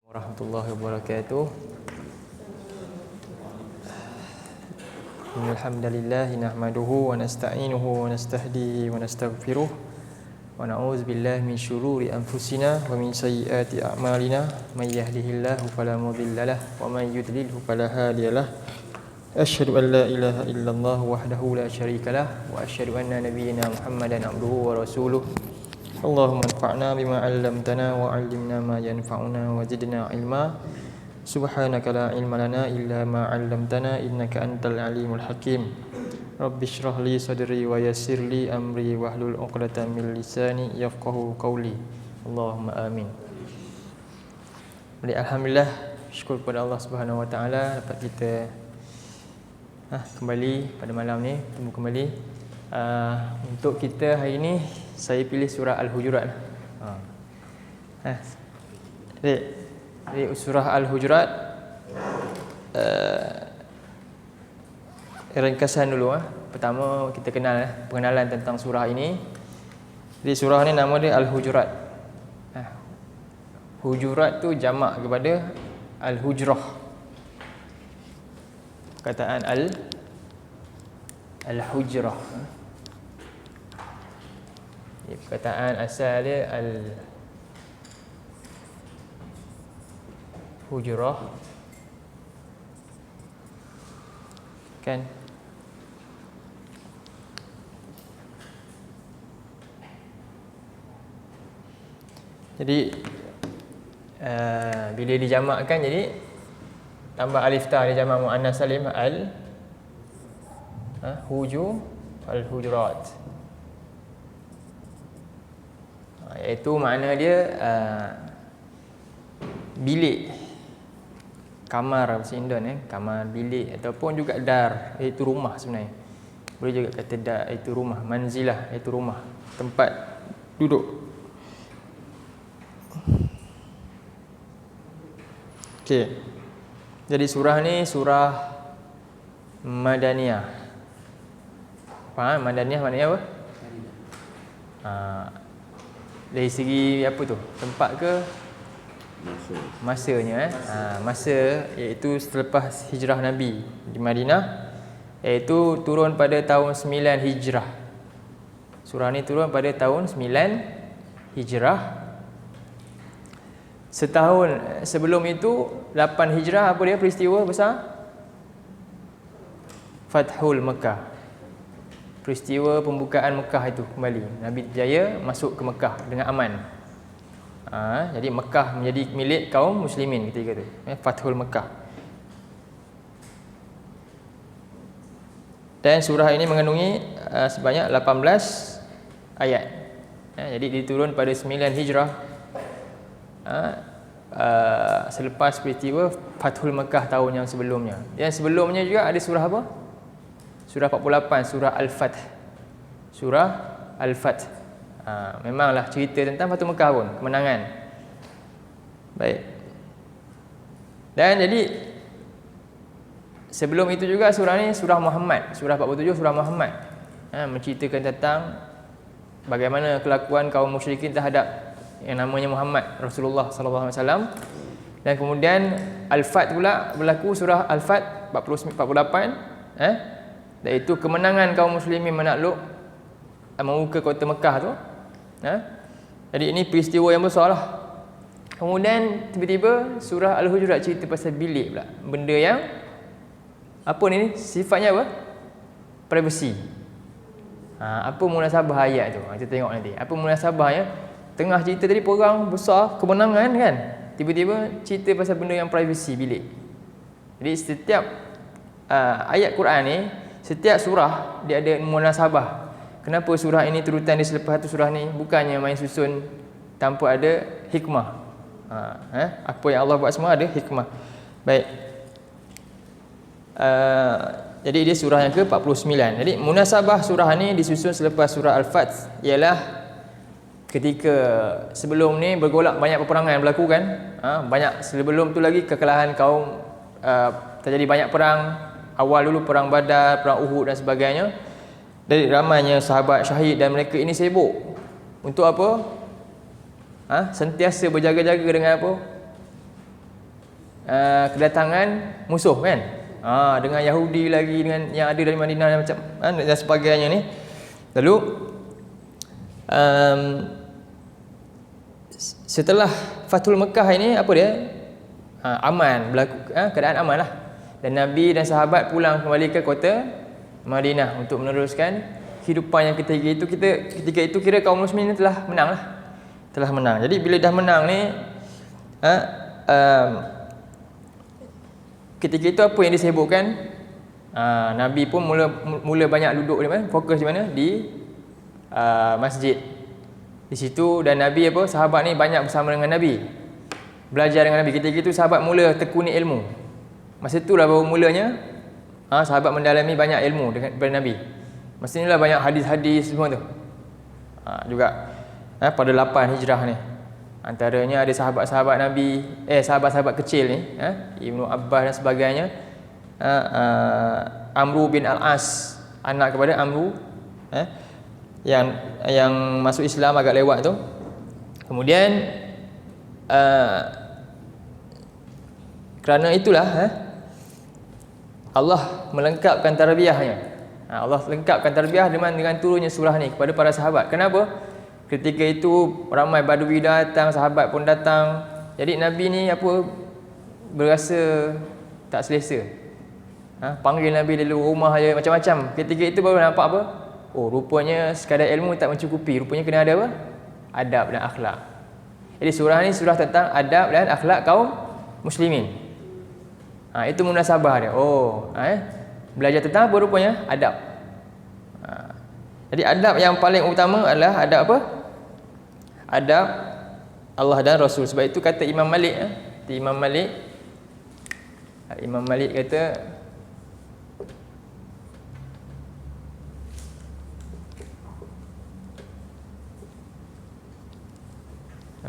Warahmatullahi wabarakatuh. Alhamdulillah nahmaduhu wa nasta'inuhu wa nastahdihi wa nastaghfiruh wa na'udzu billahi min syururi anfusina wa min sayyiati a'malina may yahdihillahu fala mudhillalah wa may yudlilhu fala hadiyalah. Asyhadu an la ilaha illallah wahdahu la syarikalah wa asyhadu anna nabiyyana Muhammadan abduhu wa rasuluh. Allahumma anfa'na bima 'allamtana wa 'allimna ma yanfa'una wa zidna ilma. Subhanaka la ilma lana illa ma 'allamtana innaka antal alimul hakim. Rabbi shrah li sadri wa yassir li amri wahlul 'uqdatam min lisani yafqahu qawli. Allahumma amin. Baik, alhamdulillah, syukur kepada Allah Subhanahu wa taala dapat kita kembali pada malam ni, bertemu kembali. Untuk kita hari ini saya pilih surah Al-Hujurat. Jadi surah Al-Hujurat, ringkasan dulu. Pertama kita kenal pengenalan tentang surah ini. Jadi surah ni nama dia Al-Hujurat. Hujurat tu jamak kepada Al-Hujrah. Perkataan Al-Hujrah. Perkataan asal dia Al-Hujrah, kan? Jadi bila dijamakkan, jadi tambah alif ta, dia jamak muannas salim Al-Hujurat. Iaitu makna dia bilik, kamar bahasa Indon, kamar, bilik, ataupun juga dar, iaitu rumah sebenarnya. Boleh juga kata dar, iaitu rumah, manzilah, iaitu rumah, tempat duduk. Okey. Jadi surah ni surah Madaniyah. Faham Madaniyah maknanya apa? Dari segi apa tu? Tempat ke? Masanya. Masa iaitu selepas hijrah Nabi di Madinah, iaitu turun pada tahun 9 Hijrah. Surah ni turun pada tahun 9 Hijrah. Setahun sebelum itu 8 Hijrah, apa dia peristiwa besar? Fathul Mekah. Peristiwa pembukaan Mekah itu kembali. Nabi berjaya masuk ke Mekah dengan aman. Jadi Mekah menjadi milik kaum muslimin ketika itu. Fathul Mekah. Dan surah ini mengandungi sebanyak 18 ayat. Jadi diturun pada 9 Hijrah. Selepas peristiwa Fathul Mekah tahun yang sebelumnya. Yang sebelumnya juga ada surah apa? Surah 48, surah Al-Fath. Surah Al-Fath. Memanglah cerita tentang Fathul Mekah pun, kemenangan. Baik. Dan jadi sebelum itu juga surah ni surah Muhammad. Surah 47 surah Muhammad. Menceritakan tentang bagaimana kelakuan kaum musyrikin terhadap yang namanya Muhammad Rasulullah sallallahu alaihi wasallam. Dan kemudian Al-Fath pula berlaku, surah Al-Fath 48, iaitu kemenangan kaum muslimin menakluk membuka kota Mekah tu. Jadi ini peristiwa yang besar lah. Kemudian tiba-tiba surah Al-Hujurat cerita pasal bilik pula. Benda yang apa ni, sifatnya apa? Privacy. Apa munasabah ayat tu? Kita tengok nanti. Apa munasabahnya? Tengah cerita tadi perang besar, kemenangan kan? Tiba-tiba cerita pasal benda yang privacy, bilik. Jadi setiap ayat Quran ni, setiap surah dia ada munasabah. Kenapa surah ini turutan dia selepas tu surah ni? Bukannya main susun tanpa ada hikmah. Apa yang Allah buat semua ada hikmah. Baik. Jadi dia surah yang ke-49. Jadi munasabah surah ni disusun selepas surah Al-Fath ialah ketika sebelum ni bergolak banyak peperangan yang berlaku kan. Banyak sebelum tu lagi kekalahan kaum, terjadi banyak perang. Awal dulu perang Badar, perang Uhud dan sebagainya. Dari ramainya sahabat syahid, dan mereka ini sibuk untuk apa? Sentiasa berjaga-jaga dengan apa? kedatangan musuh kan. Dengan Yahudi lagi, dengan yang ada dari Madinah macam dan sebagainya ni. Lalu setelah Fathul Mekah ini apa dia? Aman, berlaku keadaan aman lah. Dan Nabi dan sahabat pulang kembali ke kota Madinah untuk meneruskan kehidupan yang ketiga itu. Ketika itu kira kaum muslimin telah menang lah. Telah menang. Jadi bila dah menang ni, ketika itu apa yang disebutkan? Nabi pun mula banyak duduk di mana? Fokus di mana? Di masjid. Di situ, dan Nabi sahabat ni banyak bersama dengan Nabi, belajar dengan Nabi. Ketika itu sahabat mula tekuni ilmu. Masa itulah baru mulanya sahabat mendalami banyak ilmu daripada Nabi. Masa inilah banyak hadis-hadis semua tu. Juga pada 8 hijrah ni, antaranya ada sahabat-sahabat Nabi, sahabat-sahabat kecil ni, Ibnu Abbas dan sebagainya. Amru bin Al-As, anak kepada Amru, yang masuk Islam agak lewat tu. Kemudian kerana itulah Allah melengkapkan tarbiyahnya. Allah lengkapkan tarbiyah dengan turunnya surah ni kepada para sahabat. Kenapa? Ketika itu ramai badui datang, sahabat pun datang. Jadi Nabi ni berasa tak selesa. Panggil Nabi lalu rumah je macam-macam. Ketika itu baru nampak rupanya sekadar ilmu tak mencukupi. Rupanya kena ada adab dan akhlak. Jadi surah ni surah tentang adab dan akhlak kaum muslimin. Itu munasabah dia. Belajar tentang apa rupanya? Adab. Jadi adab yang paling utama adalah adab apa? Adab Allah dan Rasul. Sebab itu kata Imam Malik, Imam Malik kata,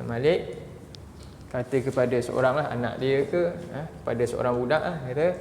Malik kata kepada seorang anak dia ke, pada seorang budak kata,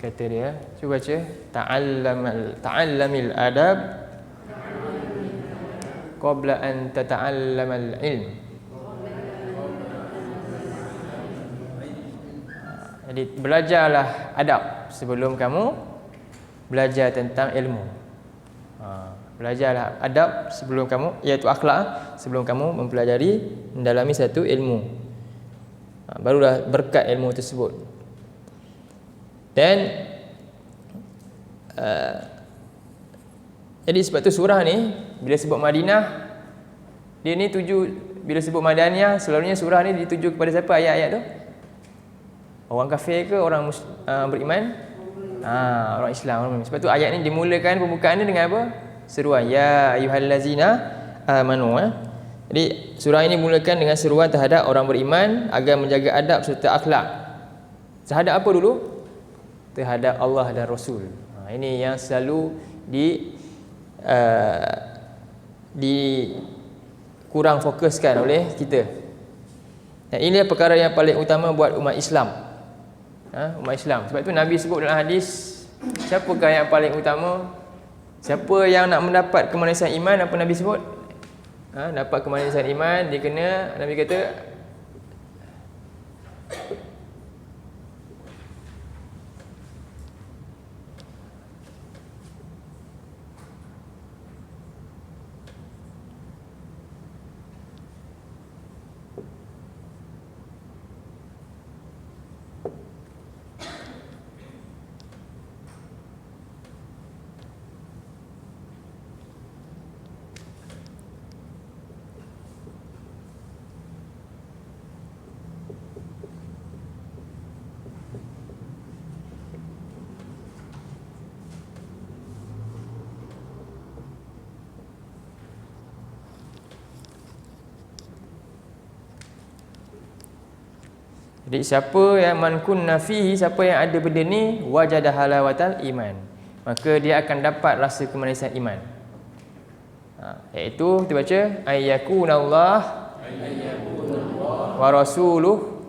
kata dia, cuba baca, ta'allamil adab qabla an tata'allamal ilm. Jadi belajarlah adab sebelum kamu belajar tentang ilmu. Belajarlah adab sebelum kamu, iaitu akhlak, sebelum kamu mempelajari, mendalami satu ilmu. Barulah berkat ilmu tersebut. Dan jadi sebab tu surah ni bila sebut Madinah, dia ni bila sebut Madaniyah, selalunya surah ni dituju kepada siapa ayat-ayat tu? Orang kafir ke orang beriman? Orang Islam, orang Muslim. Sebab tu ayat ni dimulakan pembukaan ni dengan apa? Seruan ya ayyuhallazina amanu. Jadi surah ini dimulakan dengan seruan terhadap orang beriman agar menjaga adab serta akhlak. Terhadap apa dulu? Terhadap Allah dan Rasul. Ini yang selalu kurang fokuskan oleh kita. Dan ini perkara yang paling utama buat umat Islam. Umat Islam. Sebab itu Nabi sebut dalam hadis, siapakah yang paling utama? Siapa yang nak mendapat kemanisan iman, apa Nabi sebut? Dapat kemanisan iman, dia kena, Nabi kata, Jadi siapa yang man kunna fihi, siapa yang ada benda ni, wajada halawatal iman, maka dia akan dapat rasa kemanisan iman. Iaitu kita baca ayyakunallah wa rasuluh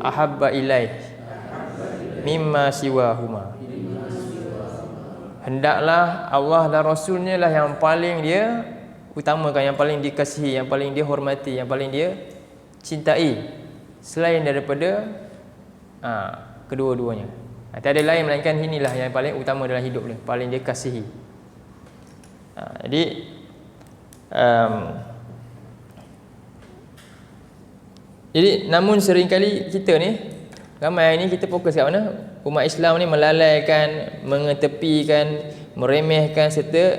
ahabba ilaih mimma siwahuma. Hendaklah Allah dan Rasulnya lah yang paling dia utamakan, yang paling dikasihi, yang paling dia hormati, yang paling dia cintai selain daripada kedua-duanya. Tiada lain melainkan inilah yang paling utama dalam hidup dia, paling dia kasihi. Jadi namun seringkali kita ni, ramai ni kita fokus kat mana? Umat Islam ni melalaikan, mengetepikan, meremehkan serta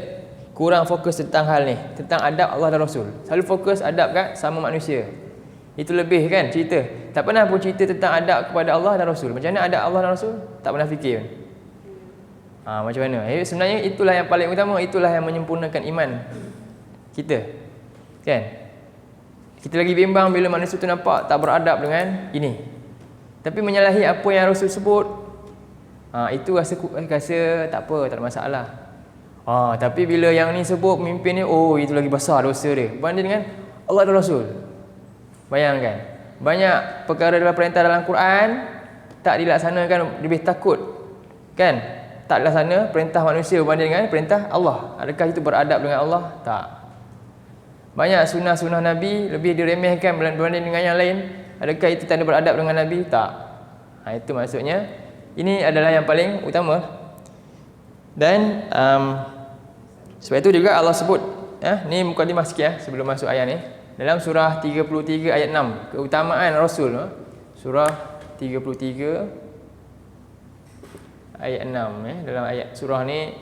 kurang fokus tentang hal ni, tentang adab Allah dan Rasul. Selalu fokus adab kat sama manusia. Itu lebih kan cerita. Tak pernah pun cerita tentang adab kepada Allah dan Rasul. Macam mana adab Allah dan Rasul? Tak pernah fikir. Macam mana? Sebenarnya itulah yang paling utama, itulah yang menyempurnakan iman kita. Kan? Kita lagi bimbang bila manusia tu nampak tak beradab dengan ini. Tapi menyalahi apa yang Rasul sebut, itu rasa tak apa, tak ada masalah. Tapi bila yang ni sebut pemimpin ni, itu lagi besar dosa dia berbanding dengan Allah dan Rasul. Bayangkan, banyak perkara dalam perintah dalam Quran tak dilaksanakan, lebih takut kan? Tak dilaksana perintah manusia berbanding dengan perintah Allah. Adakah itu beradab dengan Allah? Tak. Banyak sunnah-sunnah Nabi lebih diremehkan berbanding dengan yang lain. Adakah itu tanda beradab dengan Nabi? Tak. Itu maksudnya ini adalah yang paling utama. Dan sebab itu juga Allah sebut, ni mukadimah sikit sebelum masuk ayat ni. Dalam surah 33 ayat 6, keutamaan Rasul. Surah 33 ayat 6. Dalam ayat surah ni,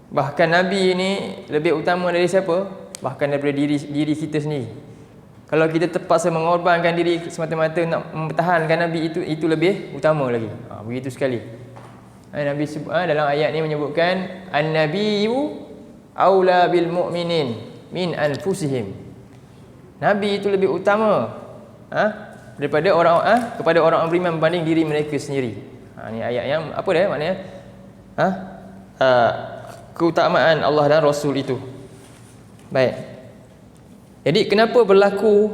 bahkan Nabi ni lebih utama dari siapa? Bahkan daripada diri kita sendiri. Kalau kita terpaksa mengorbankan diri semata-mata nak mempertahankan Nabi, itu lebih utama lagi. Begitu sekali. Nabi dalam ayat ni menyebutkan an-nabiyyu aula bil mu'minin min anfusihim. Nabi itu lebih utama daripada orang kepada orang beriman berbanding diri mereka sendiri. Ni ayat yang apa dia maknanya? Keutamaan Allah dan Rasul itu. Baik. Jadi kenapa berlaku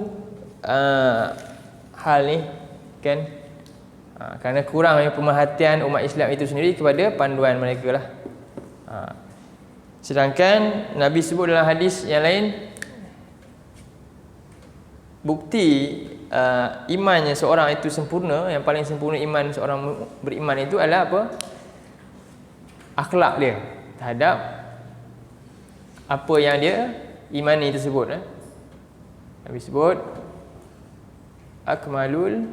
hal ni kan? Kerana kurangnya pemerhatian umat Islam itu sendiri kepada panduan mereka lah. Sedangkan Nabi sebut dalam hadis yang lain, bukti imannya seorang itu sempurna, yang paling sempurna iman seorang beriman itu adalah apa? Akhlak dia terhadap apa yang dia imani tersebut. Nabi sebut akmalul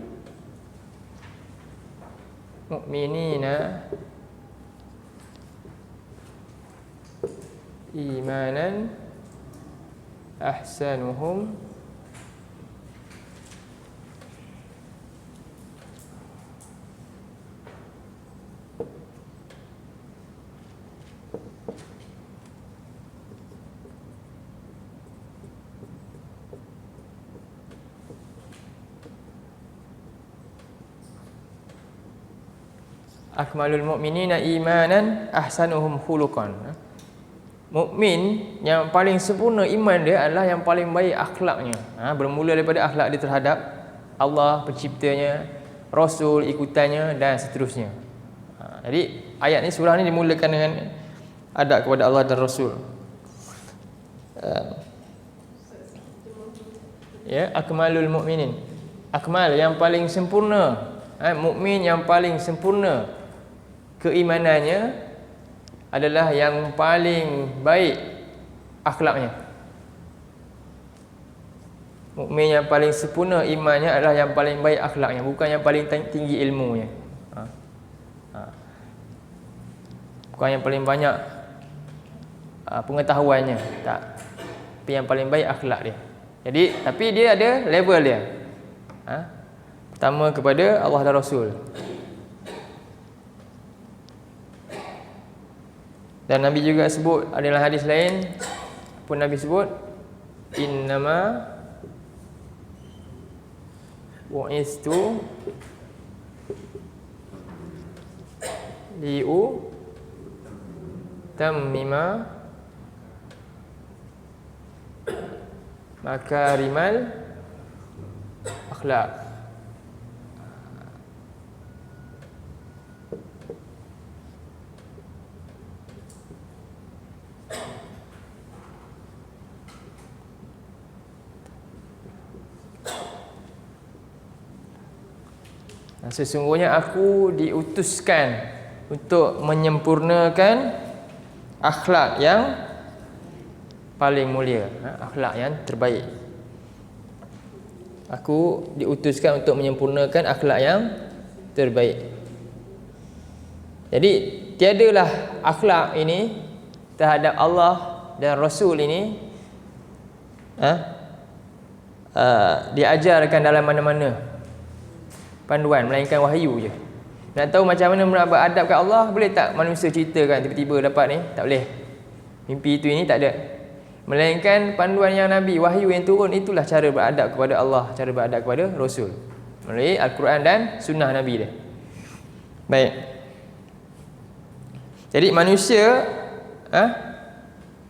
mu'minina imanan ahsanuhum akmalul mu'minina imanan ahsanuhum khuluqan. Mukmin yang paling sempurna iman dia adalah yang paling baik akhlaknya. Bermula daripada akhlak dia terhadap Allah penciptanya, Rasul ikutannya dan seterusnya. Jadi ayat ni, surah ni dimulakan dengan adab kepada Allah dan Rasul. Akmalul mu'minin. Akmal yang paling sempurna. Mukmin yang paling sempurna keimanannya adalah yang paling baik akhlaknya. Mukmin yang paling sempurna imannya adalah yang paling baik akhlaknya, bukan yang paling tinggi ilmunya. Bukan yang paling banyak pengetahuannya, tak. Tapi yang paling baik akhlak dia. Jadi, tapi dia ada level dia. Pertama kepada Allah dan Rasul. Dan Nabi juga sebut adalah hadis lain pun Nabi sebut innama bu'istu liu tammima makarimal akhlak. Sesungguhnya aku diutuskan untuk menyempurnakan akhlak yang paling mulia, akhlak yang terbaik. Aku diutuskan untuk menyempurnakan akhlak yang terbaik. Jadi tiadalah akhlak ini terhadap Allah dan Rasul ini diajarkan dalam mana-mana panduan, melainkan wahyu je. Nak tahu macam mana nak beradab kat Allah, boleh tak manusia ceritakan tiba-tiba dapat ni? Tak boleh. Mimpi itu ini tak ada. Melainkan panduan yang Nabi, wahyu yang turun, itulah cara beradab kepada Allah, cara beradab kepada Rasul, melalui Al-Quran dan sunnah Nabi dia. Baik. Jadi manusia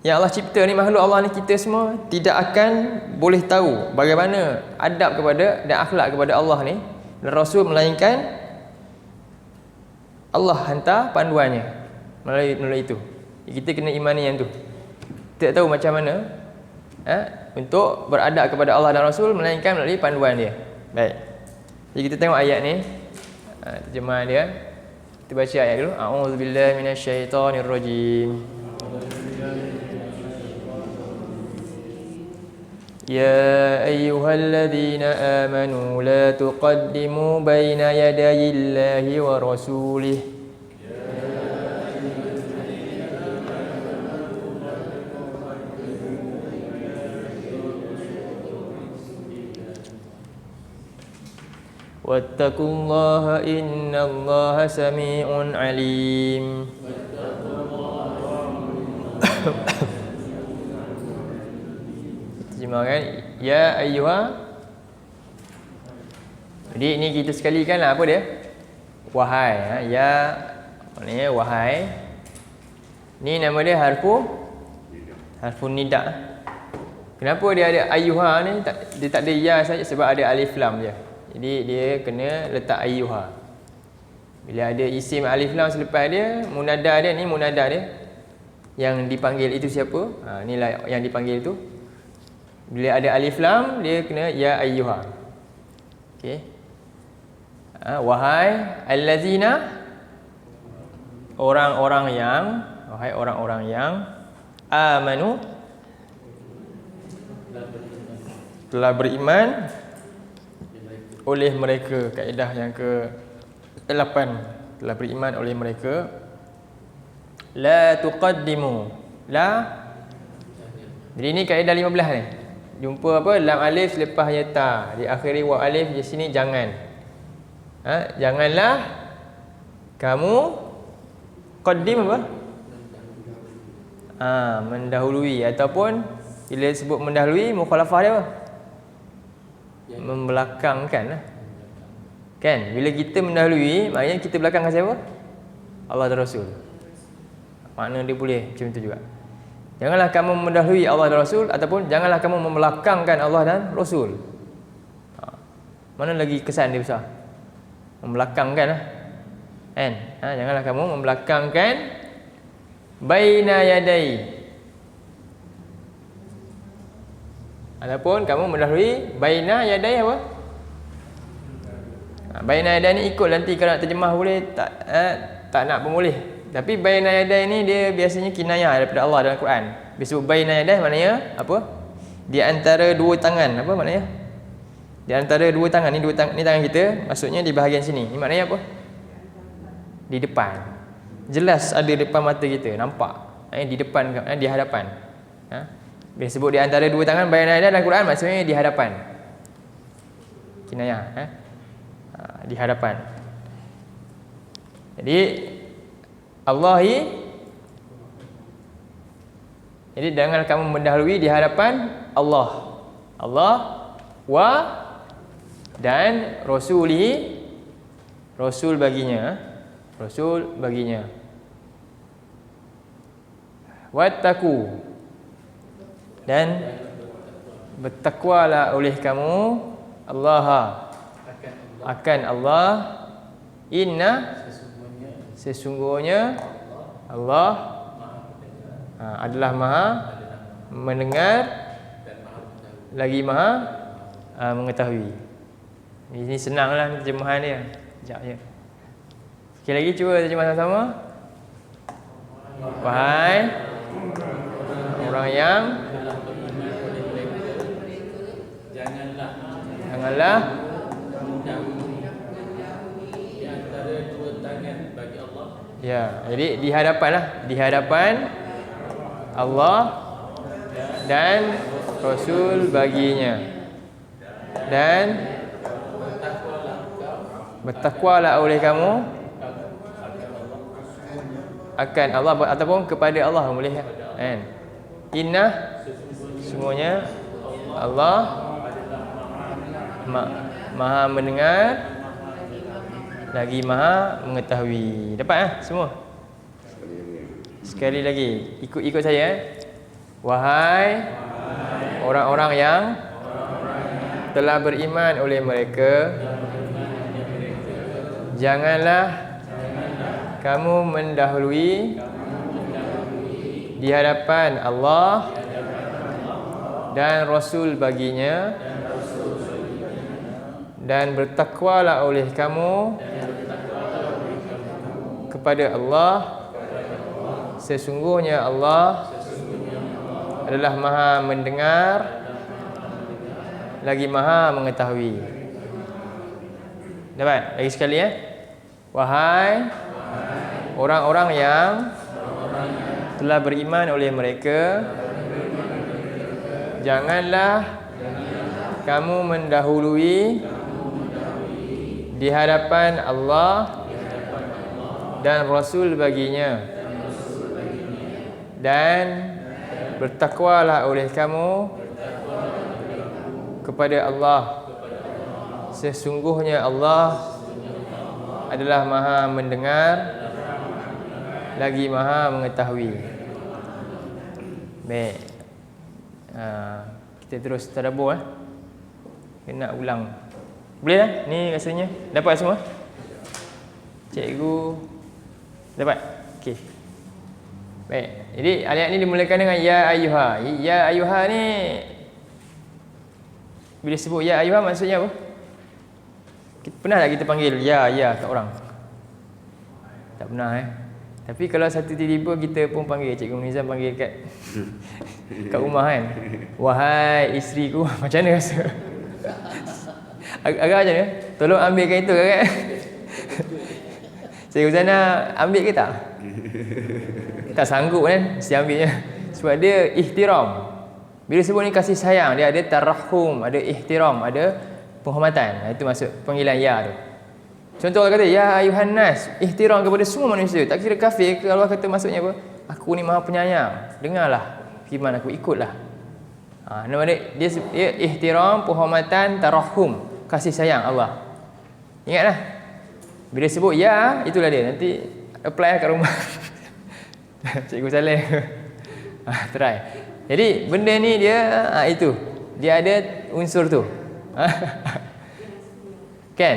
yang Allah cipta ni, makhluk Allah ni, kita semua tidak akan boleh tahu bagaimana adab kepada dan akhlak kepada Allah ni dan Rasul, melainkan Allah hantar panduannya melalui itu. Kita kena imani yang tu. Tak tahu macam mana untuk beradab kepada Allah dan Rasul, melainkan melalui panduan dia. Baik. Jadi kita tengok ayat ni, terjemahan dia. Kita baca ayat dulu. A'udzubillahi minasyaitonirrajim. يا أيها الذين آمنوا لا تقدموا بين يدي الله ورسوله واتقوا الله إن الله سميع عليم. Terjemahkan ya ayyuha. Jadi ini kita sekalikan lah apa dia? Wahai, ya maknanya wahai. Ni nama dia harfun nida. Kenapa dia ada ayyuha ni? Dia tak ada ya saja sebab ada alif lam je. Jadi dia kena letak ayyuha. Bila ada isim alif lam selepas dia, munada dia, ni munada dia. Yang dipanggil itu siapa? Inilah yang dipanggil itu. Bila ada alif lam, dia kena ya ayyuha. Okey. Wahai allazina, orang-orang yang, wahai orang-orang yang amanu, telah beriman oleh mereka. Kaedah yang ke-8, telah beriman oleh mereka. La tuqaddimu, la. Jadi ni kaedah 15 ni. Jumpa apa? Lam alif selepasnya ta, diakhiri waw alif di sini jangan. Janganlah kamu qaddim apa? Mendahului, ataupun bila sebut mendahului, mukhalafah dia apa? Membelakangkan lah. Kan? Bila kita mendahului, maknanya kita belakangkan siapa? Allah dan Rasul. Makna dia boleh macam tu juga. Janganlah kamu mendahului Allah dan Rasul, ataupun janganlah kamu membelakangkan Allah dan Rasul. Mana lagi kesan dia besar? Membelakangkan lah. Kan? Janganlah kamu membelakangkan baina yadai, ataupun kamu mendahului baina yadai apa? Baina yadai ni ikut nanti kalau nak terjemah boleh, tak nak pun boleh. Tapi baina yadai ni dia biasanya kinayah daripada Allah dalam Quran. Bila sebut baina yadai maknanya apa? Di antara dua tangan. Apa maknanya? Di antara dua tangan. Ni ni tangan kita, maksudnya di bahagian sini. Ni maknanya apa? Di depan. Jelas ada depan mata kita, nampak. Di depan, di hadapan. Bila sebut di antara dua tangan, baina yadai dalam Quran maksudnya di hadapan. Kinayah, di hadapan. Jadi jadi jangan kamu mendahului di hadapan Allah. Allah wa dan rasulihi, rasul baginya, wattaqu, dan bertakwalah oleh kamu Allah, akan Allah, inna, sesungguhnya Allah adalah maha mendengar lagi maha mengetahui. Ini senanglah terjemahan dia. Sekejap je. Sekali lagi cuba terjemah sama-sama. Wahai orang yang janganlah ya, jadi di hadapan Allah dan Rasul baginya, dan bertakwalah oleh kamu akan Allah ataupun kepada Allah, boleh kan? Inna, semuanya Allah maha mendengar lagi maha mengetahui. Dapat semua? Sekali lagi, ikut saya. Wahai orang-orang yang telah beriman oleh mereka, janganlah kamu mendahului di hadapan Allah dan Rasul baginya, dan bertakwalah oleh kamu kepada Allah, sesungguhnya Allah adalah maha mendengar lagi maha mengetahui. Dapat? Lagi sekali ya. Wahai orang-orang yang telah beriman oleh mereka, janganlah kamu mendahului di hadapan Allah dan Rasul baginya, dan bertakwalah oleh kamu kepada Allah, sesungguhnya Allah adalah maha mendengar lagi maha mengetahui. Baik, kita terus tadabbur. Kena ulang. Boleh lah? Ni rasanya dapat semua? Cikgu dapat? Okey. Baik. Jadi ayat ni dimulakan dengan ya ayyuha. Ya ayyuha ni bila sebut ya ayyuha maksudnya apa? Pernah tak kita panggil ya kat orang? Tak pernah Tapi kalau satu tiba-tiba kita pun panggil, Cikgu Nizam panggil kat rumah kan. Wahai isteriku, macam mana rasa? Agak macam mana? Tolong ambilkan itu kan? Cikgu Zana ambil ke tak? Tak sanggup kan mesti ambilnya. Sebab dia ihtiram. Bila sebut ni kasih sayang, dia ada tarahum, ada ihtiram, ada penghormatan. Itu maksud panggilan ya tu. Contoh Allah kata ya ayuhan nas, ihtiram kepada semua manusia. Tak kira kafir ke, Allah kata maksudnya apa? Aku ni maha penyayang. Dengarlah firman aku, ikutlah. Nama dia ihtiram, penghormatan, tarahum, kasih sayang Allah. Ingatlah. Bila sebut ya, itulah dia. Nanti apply kat rumah. Cikgu Saleh. Try. Jadi benda ni dia itu. Dia ada unsur tu. Kan?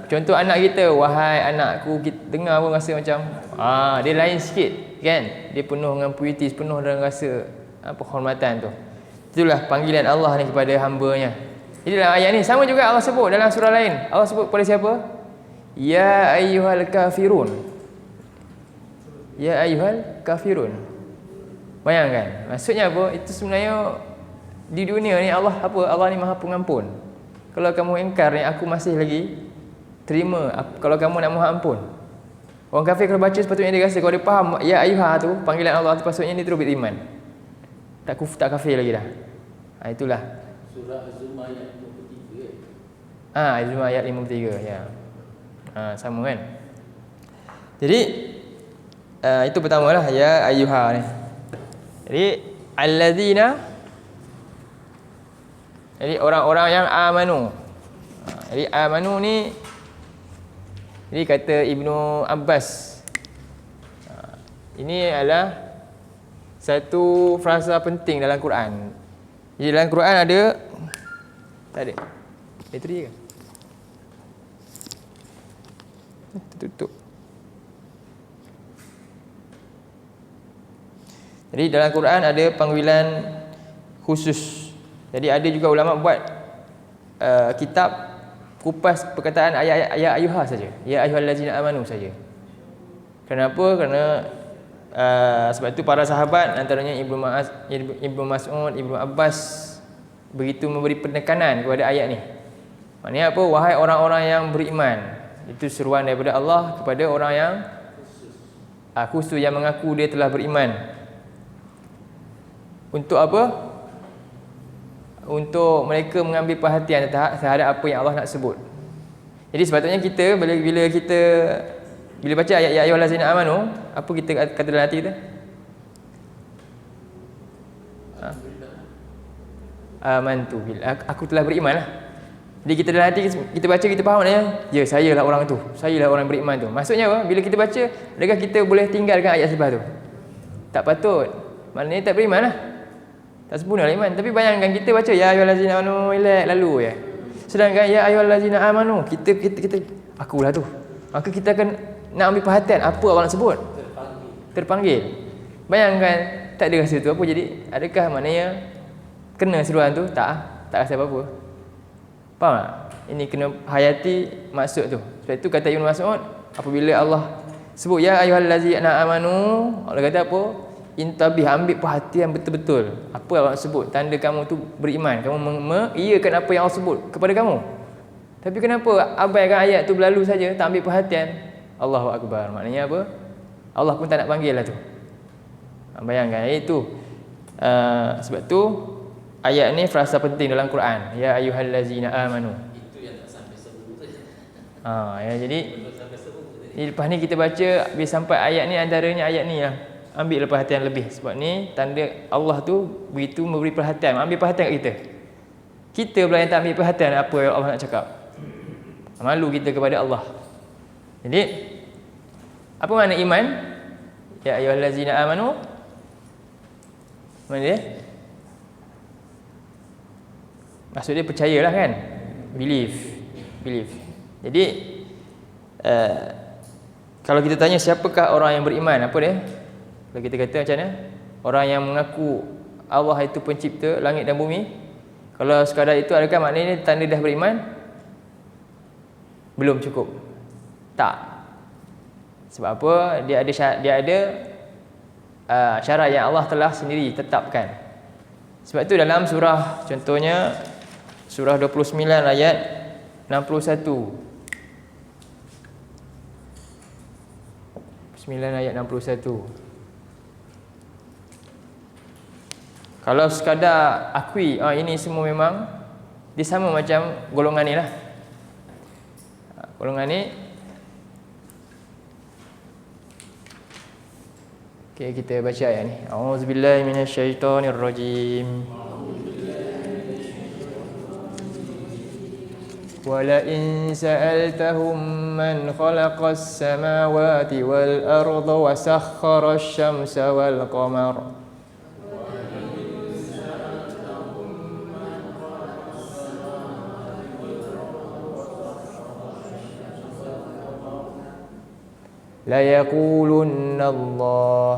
Contoh anak kita, wahai anakku, kita dengar pun rasa macam dia lain sikit kan? Dia penuh dengan puitis, penuh dengan rasa penghormatan tu. Itulah panggilan Allah ni kepada hamba-Nya. Jadi dalam ayat ni sama juga Allah sebut dalam surah lain. Allah sebut kepada siapa? Ya ayyuhal kafirun. Ya ayyuhal kafirun. Bayangkan, maksudnya apa? Itu sebenarnya di dunia ni Allah apa? Allah ni Maha Pengampun. Kalau kamu ingkar ni, aku masih lagi terima kalau kamu nak mohon ampun. Orang kafir kalau baca sepatutnya dia rasa, kalau dia faham ya ayyuha tu panggilan Allah tu, maksudnya ni terus beriman. Tak kafir lagi dah. Itulah surah Az-Zumar ayat 53. Az-Zumar ayat 53 ya. Sama kan? Jadi itu pertamalah ya ayyuha ni. Jadi allazina, jadi orang-orang yang amanu. Jadi amanu ni, jadi kata Ibnu Abbas, ini adalah satu frasa penting dalam Quran. Jadi dalam Quran ada, tak ada bateri ke? Tutup. Jadi dalam Quran ada panggilan khusus. Jadi ada juga ulama buat kitab kupas perkataan ayat ayuha saja. Ya ayyuhallazina amanu saja. Kenapa? Kerana sebab itu para sahabat antaranya Ibnu Mas'ud, Ibnu Abbas begitu memberi penekanan kepada ayat ni. Maknanya apa? Wahai orang-orang yang beriman. Itu seruan daripada Allah kepada orang yang khusus yang mengaku dia telah beriman. Untuk apa? Untuk mereka mengambil perhatian terhadap apa yang Allah nak sebut. Jadi sepatutnya kita bila baca ayat ya ayyuhallazina amanu, apa kita kata dalam hati kita? Amantu billah. Aku telah beriman lah. Jadi kita dalam hati kita baca, kita faham ya, saya lah orang tu. Saya lah orang beriman tu. Maksudnya apa? Bila kita baca, adakah kita boleh tinggalkan ayat sebab tu? Tak patut. Maknanya tak beriman lah. Tak sempurna lah iman. Tapi bayangkan kita baca ya ayyuhallazina amanu lalu ya. Sedangkan ya ayyuhallazina amanu kita akulah tu. Maka kita akan nak ambil perhatian apa Allah nak sebut. Terpanggil. Bayangkan tak ada rasa tu apa jadi? Adakah maknanya kena seruan tu? Tak rasa apa-apa. Faham tak? Ini kena hayati maksud tu. Sebab itu kata Ibnu Mas'ud, apabila Allah sebut ya ayyuhallazina amanu, Allah kata apa? Intabih, ambil perhatian betul-betul. Apa Allah sebut? Tanda kamu tu beriman. Kamu mengiyakan apa yang Allah sebut kepada kamu. Tapi kenapa abaikan ayat tu berlalu saja, tak ambil perhatian? Allahu Akbar. Maknanya apa? Allah pun tak nak panggil lah tu. Bayangkan itu. Sebab tu ayat ni frasa penting dalam Quran. Ya ayyuhallazina amanu. Itu yang tak sampai sebut tu. Ya, jadi lepas ni kita baca bila sampai ayat ni, antaranya ayat ni lah. Ambil perhatian lebih. Sebab ni tanda Allah tu begitu memberi perhatian. Ambil perhatian kat kita. Kita pula yang tak ambil perhatian apa yang Allah nak cakap. Malu kita kepada Allah. Jadi apa makna iman? Ya ayyuhallazina amanu. Mana dia? Maksud dia percayalah kan? Believe. Jadi kalau kita tanya siapakah orang yang beriman, apa dia? Kalau kita kata macam mana? Orang yang mengaku Allah itu pencipta langit dan bumi. Kalau sekadar itu, adakah maknanya tanda dah beriman? Belum cukup. Tak. Sebab apa? Dia ada syarat yang Allah telah sendiri tetapkan. Sebab itu dalam surah, contohnya surah 29 ayat 61. 9 ayat 61. Kalau sekadar akui ini semua memang dia sama macam golongan ni lah. Golongan ni okay, kita baca ayat ni. A'udzubillahi minasyaitonirrajim. وَلَئِنْ سَأَلْتَهُمْ مَنْ خَلَقَ السَّمَاوَاتِ وَالْأَرْضَ وَسَخَّرَ الشَّمْسَ وَالْقَمَرَ لَيَقُولُنَّ اللَّهُ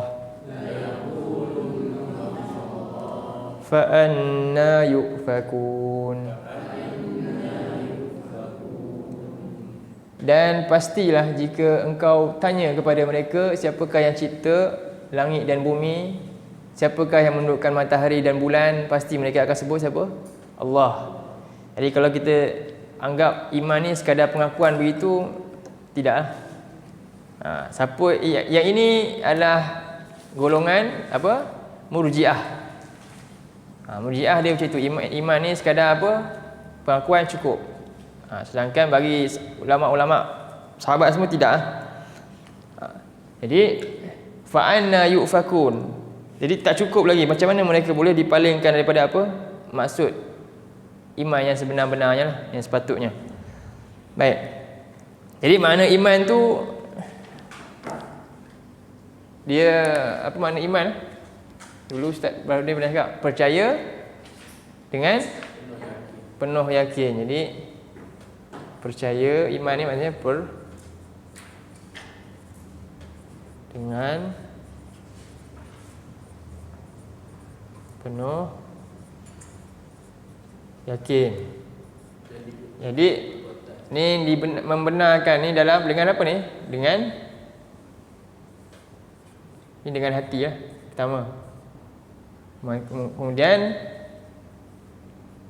فَأَنَّى يُؤْفَكُونَ. Dan pastilah jika engkau tanya kepada mereka siapakah yang cipta langit dan bumi, siapakah yang menundukkan matahari dan bulan, pasti mereka akan sebut siapa? Allah. Jadi kalau kita anggap iman ni sekadar pengakuan begitu, tidaklah. Siapa yang ini adalah golongan apa? Murji'ah. Murji'ah dia macam itu. Iman ni sekadar apa? Pengakuan cukup. Sedangkan bagi ulama-ulama sahabat semua tidak. Jadi fa'anna yu'fakun. Jadi tak cukup lagi. Macam mana mereka boleh dipalingkan daripada apa? Maksud iman yang sebenar-benarnya lah, yang sepatutnya. Baik. Jadi makna iman tu dia apa makna iman? Dulu Ustaz Baharudin pernah cakap percaya dengan penuh yakin. Jadi percaya iman ni maksudnya dengan penuh yakin. Jadi ni membenarkan ni dalam dengan apa ni? Dengan hati ya. Pertama. Kemudian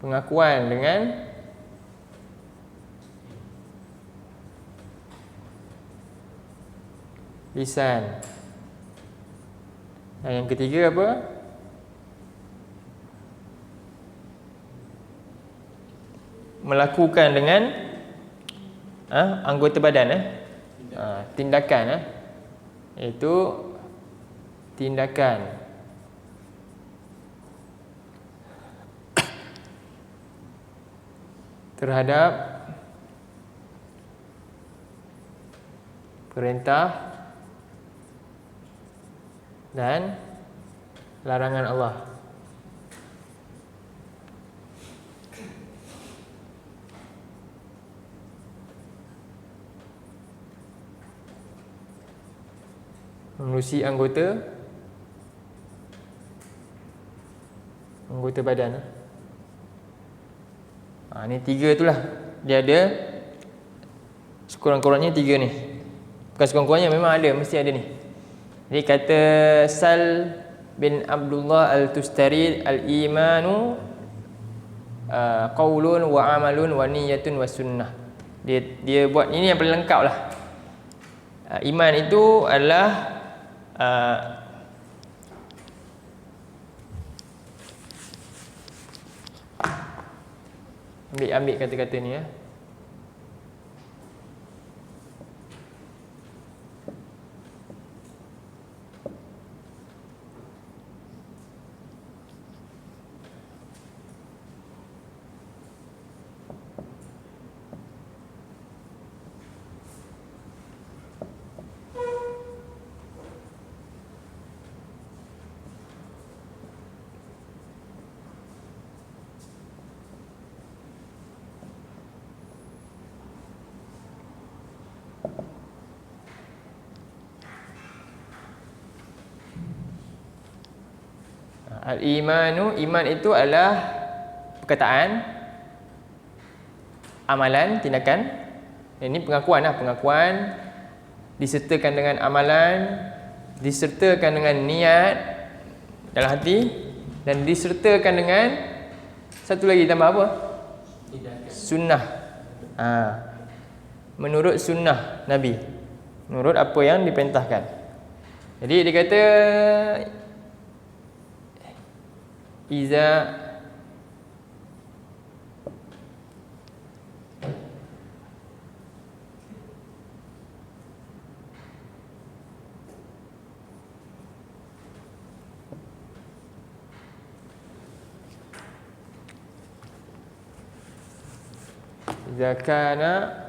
pengakuan dengan lisan. Dan yang ketiga apa? Melakukan dengan anggota badan tindakan iaitu tindakan terhadap perintah dan larangan Allah. Menerusi anggota badan. Ni tiga itulah. Dia ada sekurang-kurangnya tiga ni. Bukan sekurang-kurangnya, memang ada, mesti ada ni. Jadi kata Sal bin Abdullah Al-Tustari, al-imanu qaulun wa amalun wa niyatun wa sunnah. Dia buat ini yang paling lengkap lah. Iman itu adalah ambil kata-kata ni ya. Al-imanu, iman itu adalah perkataan, amalan, tindakan. Ini pengakuan lah, pengakuan disertakan dengan amalan, disertakan dengan niat dalam hati, dan disertakan dengan satu lagi tambah apa? Sunnah. Menurut sunnah Nabi, menurut apa yang diperintahkan. Jadi dia kata Iza kana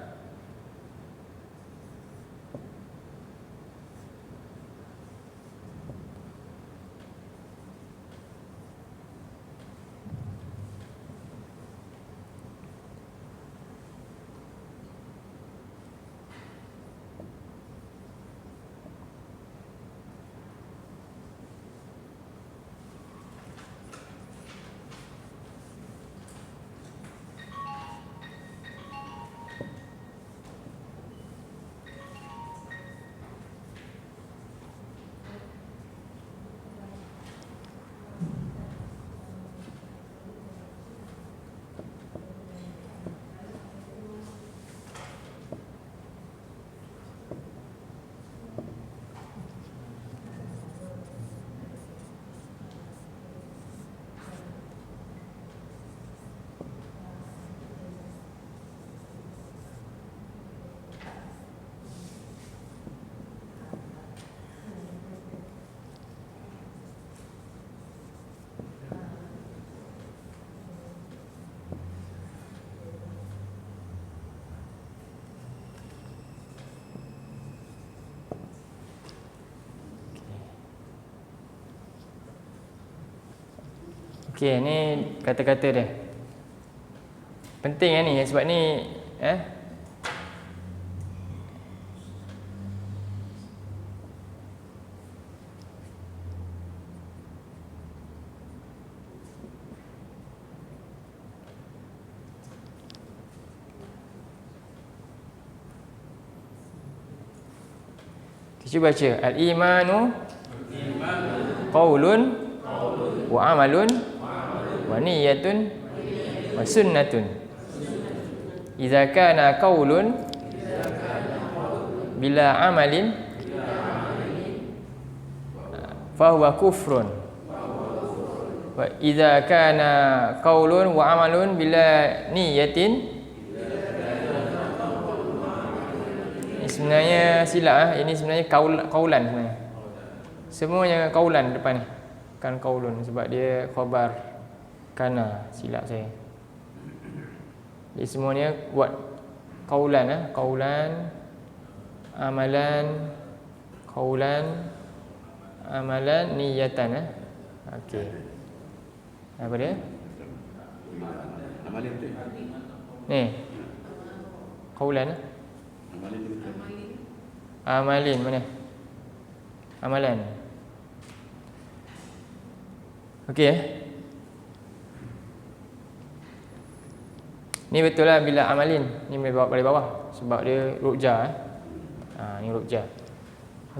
Okey, ni kata-kata dia. Penting ni sebab ni kita baca al-imanu qaulun wa amalun wa niyyatun wa sunnatun. Idza kana qaulun bila amalin fa huwa kufrun. Wa idza kana qaulun wa amalun bila niyyatin, ini sebenarnya silap ini sebenarnya kaulan sebenarnya. Semuanya kaulan depan ni. Kan qaulun sebab dia khabar kana, silap saya. Jadi semuanya buat qaulan qaulan amalan niyatan Okey. Apa dia? Amalin tu. Ni. Qaulan amalin mana? Amalan. Okey. Ni betul lah bila amalin. Ni boleh bawa balik bawah sebab dia rukja ni rukja.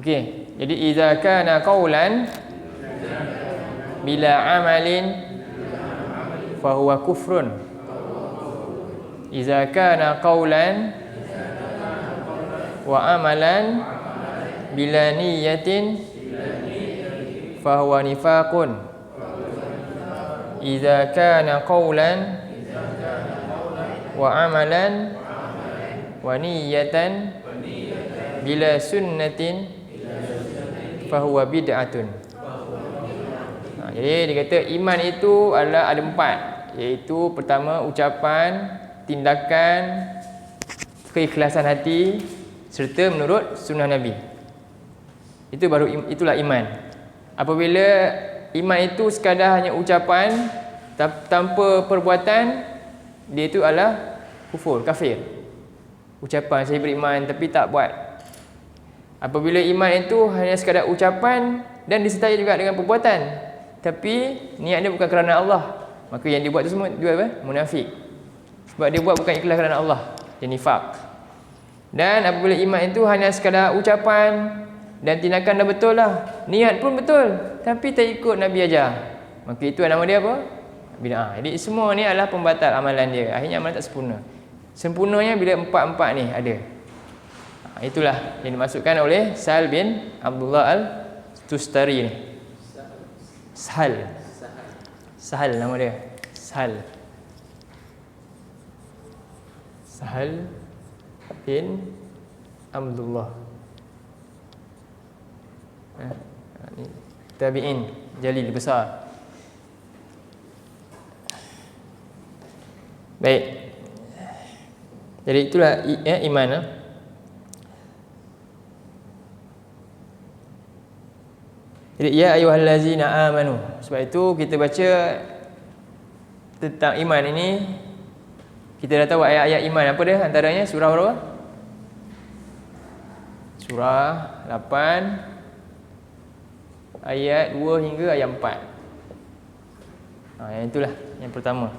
Okey. Jadi idza kana qaulan bila amalin fa huwa kufrun. Idza kana qaulan wa amalan bila niyatin fa huwa nifaqun. Idza kana qaulan wa amalan wa niyatan bila sunnatin fahuwa bid'atun. Jadi dia kata iman itu adalah ada 4, iaitu pertama ucapan, tindakan, keikhlasan hati serta menurut sunnah Nabi. Itulah iman. Apabila iman itu sekadar hanya ucapan tanpa perbuatan, dia itu adalah kufur, kafir. Ucapan saya beriman tapi tak buat. Apabila iman itu hanya sekadar ucapan dan disertai juga dengan perbuatan, tapi niat dia bukan kerana Allah, maka yang dia buat itu semua dia apa? Munafik. Sebab dia buat bukan ikhlas kerana Allah, dia nifaq. Dan apabila iman itu hanya sekadar ucapan dan tindakan dah betul lah, niat pun betul tapi tak ikut Nabi ajar, maka itu nama dia apa? Bid'ah. Jadi semua ni adalah pembatal amalan dia. Akhirnya amalan tak sempurna. Sempurnanya bila 4 ni ada. Itulah yang dimasukkan oleh Sahal bin Abdullah Al-Tustari ni. Sahal nama dia. Sahal bin Abdullah. Ni tabi'in jalil besar. Baik. Jadi itulah iman. Jadi ya ayyuhallazina amanu. Sebab itu kita baca tentang iman ini, kita dah tahu ayat-ayat iman apa dia antaranya. Surah berapa? Surah 8 ayat 2 hingga ayat 4. Yang itulah yang pertama.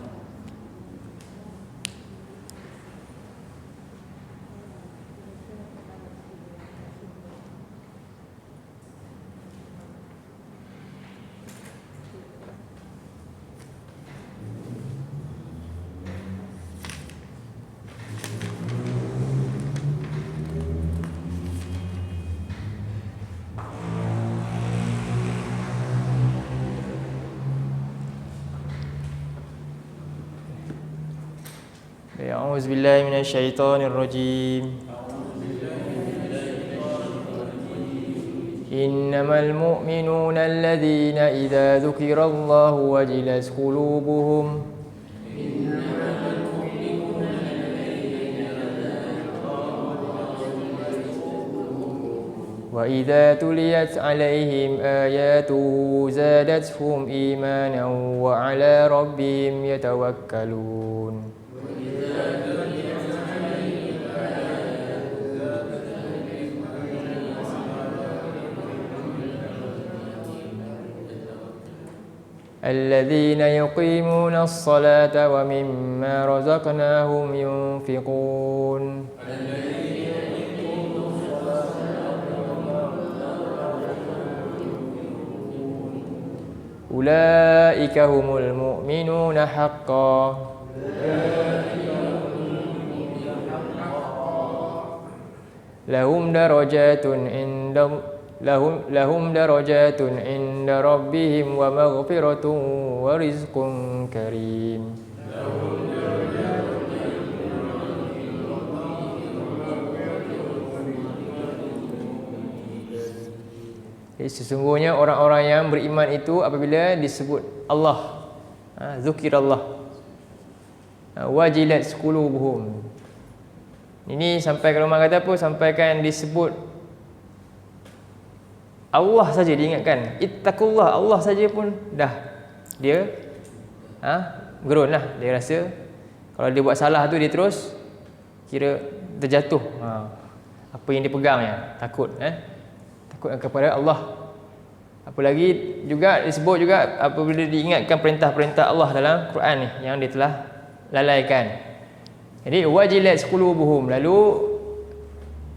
أعوذ بالله من الشيطان الرجيم إنما المؤمنون الذين إذا ذكر الله وجلت قلوبهم وإذا تليت عليهم آياته زادتهم إيمانا وعلى ربهم يتوكلون الذين يقيمون الصلاة ومما رزقناهم ينفقون أولئك هم المؤمنون حقا لهم درجات عند ربهم ومغفرة ورزق كريم. Sesungguhnya orang-orang yang beriman itu apabila disebut Allah, zukirallah, wajilat qulubuhum. Ini sampai kalau orang kata apa, sampaikan disebut Allah saja diingatkan, ittaqullah, Allah saja pun dah dia gerun lah. Dia rasa kalau dia buat salah tu dia terus kira terjatuh, apa yang dia pegang ya, takut takut kepada Allah. Apalagi juga disebut juga apabila diingatkan perintah-perintah Allah dalam Quran ni yang dia telah lalaikan. Jadi wajilat qulubuhum, lalu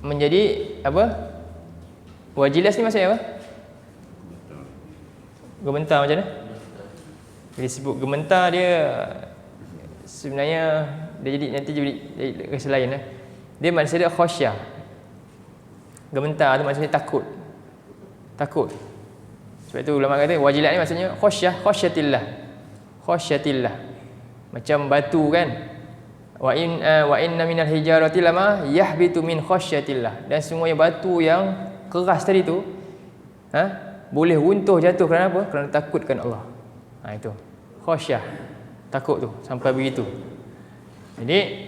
menjadi apa? Wajilas ni maksudnya apa? Gementar macam mana? Bila disebut gementar dia sebenarnya dia jadi nanti jadi rasa lain lah. Dia maksudnya khasyah. Gementar tu maksudnya takut. Takut. Sebab itu ulama kata wajilat ni maksudnya khasyah, khasyatillah. Macam batu kan. Wa inna minal hijarati lama yahbitu min khasyatillah. Dan semuanya batu yang keras tadi tu boleh runtuh jatuh kerana apa? Kerana takutkan Allah. Itu khasyah, takut tu sampai begitu. Jadi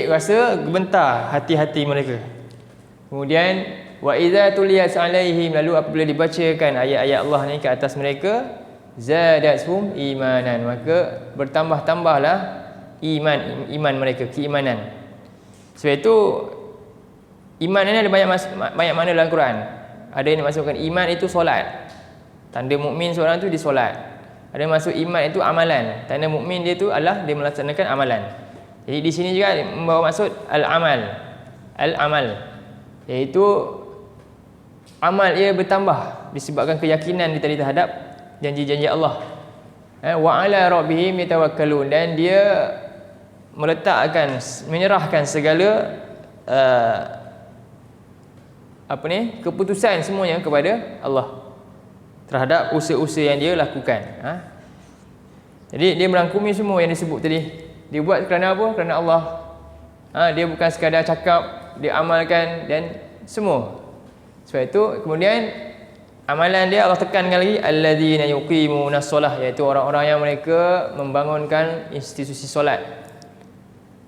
rasa gemetar hati-hati mereka. Kemudian wa idza tuliyat alaihim, lalu apabila dibacakan ayat-ayat Allah ni ke atas mereka, zadatuhum imanan, maka bertambah-tambahlah iman mereka, keimanan. Sebab itu iman ini ada banyak makna dalam Quran. Ada yang dimasukkan iman itu solat. Tanda mukmin seorang tu dia solat. Ada yang masuk iman itu amalan. Tanda mukmin dia tu adalah dia melaksanakan amalan. Jadi di sini juga membawa maksud al-amal, iaitu amal ia bertambah disebabkan keyakinan kita terhadap janji-janji Allah. Wa ala rabbihim yatawakkalun, dan dia menyerahkan segala keputusan semuanya kepada Allah terhadap usaha-usaha yang dia lakukan. Jadi dia merangkumi semua yang disebut tadi. Dia buat kerana apa? Kerana Allah. Dia bukan sekadar cakap, dia amalkan dan semua. Sebab itu kemudian amalan dia Allah tekankan lagi, alladzina yuqimunas solah, iaitu orang-orang yang mereka membangunkan institusi solat.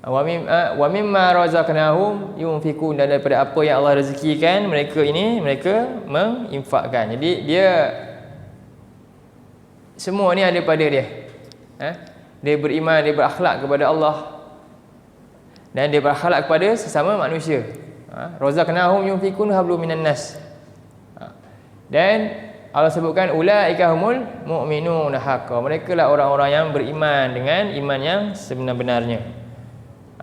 Wa mimma razaqnahum yunfikun, dan daripada apa yang Allah rezekikan mereka menginfakkan. Jadi dia semua ni ada pada dia. Dia beriman, dia berakhlak kepada Allah, dan dia berakhlak kepada sesama manusia. Razaqnahum yunfikun hablum minan nas. Dan Allah sebutkan ulaika humul mu'minuna haqqan, mereka lah orang-orang yang beriman dengan iman yang sebenar-benarnya.